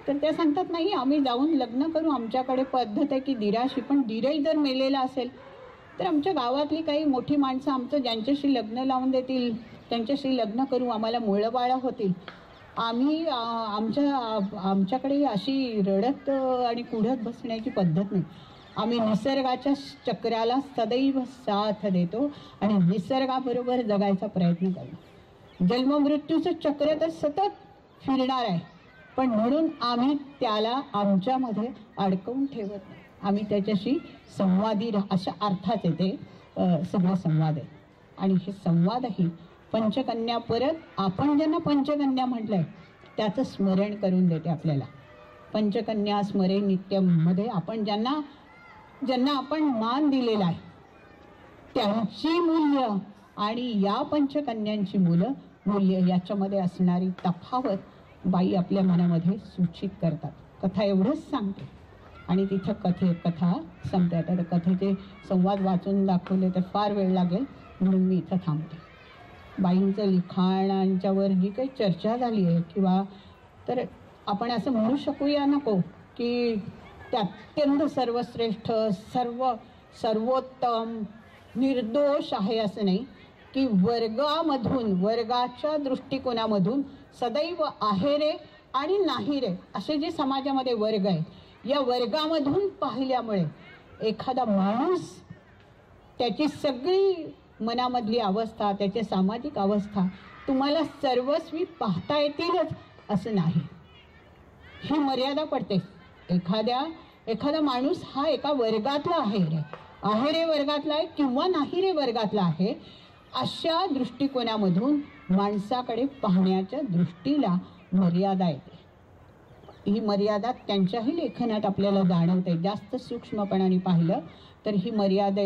तर त्या सांगतात नाही, आम्ही जाऊन लग्न करू, आमच्याकडे पद्धत आहे की दिराशी, पण दिरही जर मेलेला असेल तर आमच्या गावातली काही मोठी माणसं आमचं ज्यांच्याशी लग्न लावून देतील त्यांच्याशी लग्न करू, आम्हाला मुळंबाळं होतील. आम्ही आमच्याकडे अशी रडत आणि कुढत बसण्याची पद्धत नाही. आम्ही निसर्गाच्या चक्राला सदैव साथ देतो आणि निसर्गाबरोबर जगायचा प्रयत्न करतो. जन्ममृत्यूचं चक्र तर सतत फिरणार आहे, पण म्हणून आम्ही त्याला आमच्यामध्ये अडकवून ठेवत नाही. आम्ही त्याच्याशी संवादी अशा अर्थात येते सगळं संवाद आहे. आणि हे संवादही पंचकन्या परत आपण ज्यांना पंचकन्या म्हटलंय त्याचं स्मरण करून देते आपल्याला. पंचकन्या स्मरे नित्यमध्ये आपण ज्यांना आपण मान दिलेला आहे त्यांची मूल्य आणि या पंचकन्यांची मूल्य याच्यामध्ये असणारी तफावत बाई आपल्या मनामध्ये सूचित करतात. कथा एवढंच सांगते आणि तिथं कथा संपते. आता कथेचे संवाद वाचून दाखवले तर फार वेळ लागेल, म्हणून मी इथं थांबते. बाईंचं लिखाणांच्यावर जी काही चर्चा झाली आहे किंवा तर आपण असं म्हणू शकूया नको की ते अत्यंत सर्वश्रेष्ठ, सर्वोत्तम, निर्दोष आहे असं नाही, की वर्गाच्या दृष्टिकोनामधून सदैव आहे रे आणि नाही रे असे जे समाजामध्ये वर्ग आहे, या वर्गामधून पाहिल्यामुळे एखादा माणूस त्याची सगळी मनामधली अवस्था, त्याची सामाजिक अवस्था तुम्हाला सर्वस्वी पाहता येतीलच असं नाही. ही मर्यादा पडते. एखादा माणूस हा एका वर्गातला आहे रे वर्गातला आहे किंवा नाही रे वर्गातला आहे, अशा दृष्टिकोनामधून माणसाकडे पाहण्याच्या दृष्टीला मर्यादा येते. ही मर्यादा त्यांच्याही लेखनात आपल्याला जाणवते. जास्त सूक्ष्मपणाने पाहिलं तर ही मर्यादा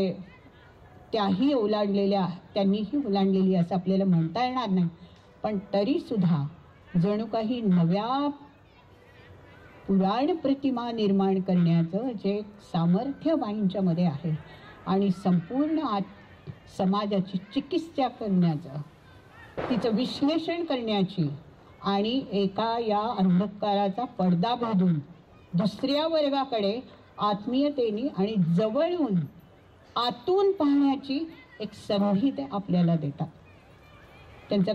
त्यांनीही ओलांडलेली असं आपल्याला म्हणता येणार नाही. पण तरी सुद्धा जणू काही नव्या पुराण प्रतिमा निर्माण करण्याचं जे सामर्थ्य बाईंच्या मध्ये आहे आणि संपूर्ण समाजाची चिकित्सा करण्याचं, तिचं विश्लेषण करण्याची आणि एका या अंधकाराचा पडदा घालून दुसऱ्या वर्गाकडे आत्मीयतेने आणि जवळून आतून पाहण्याची एक संधी ते आपल्याला देतात. त्यांचं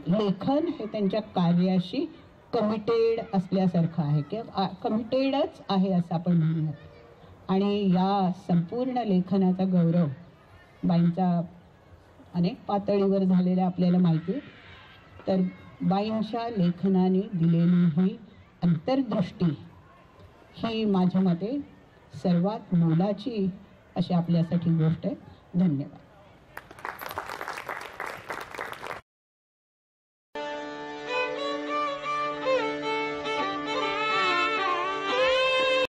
लेखन हे त्यांच्या कार्याशी कमिटेड असल्यासारखं आहे किंवा कमिटेडच आहे असं आपण म्हणूयात. आणि या संपूर्ण लेखनाचा गौरव बाईंचा अनेक पातळीवर झालेला आपल्याला माहिती आहे. तर बाईंच्या लेखनाने दिलेली ही अंतर्दृष्टी ही माझ्या मते सर्वात मोलाची अशी आपल्यासाठी गोष्ट आहे. धन्यवाद.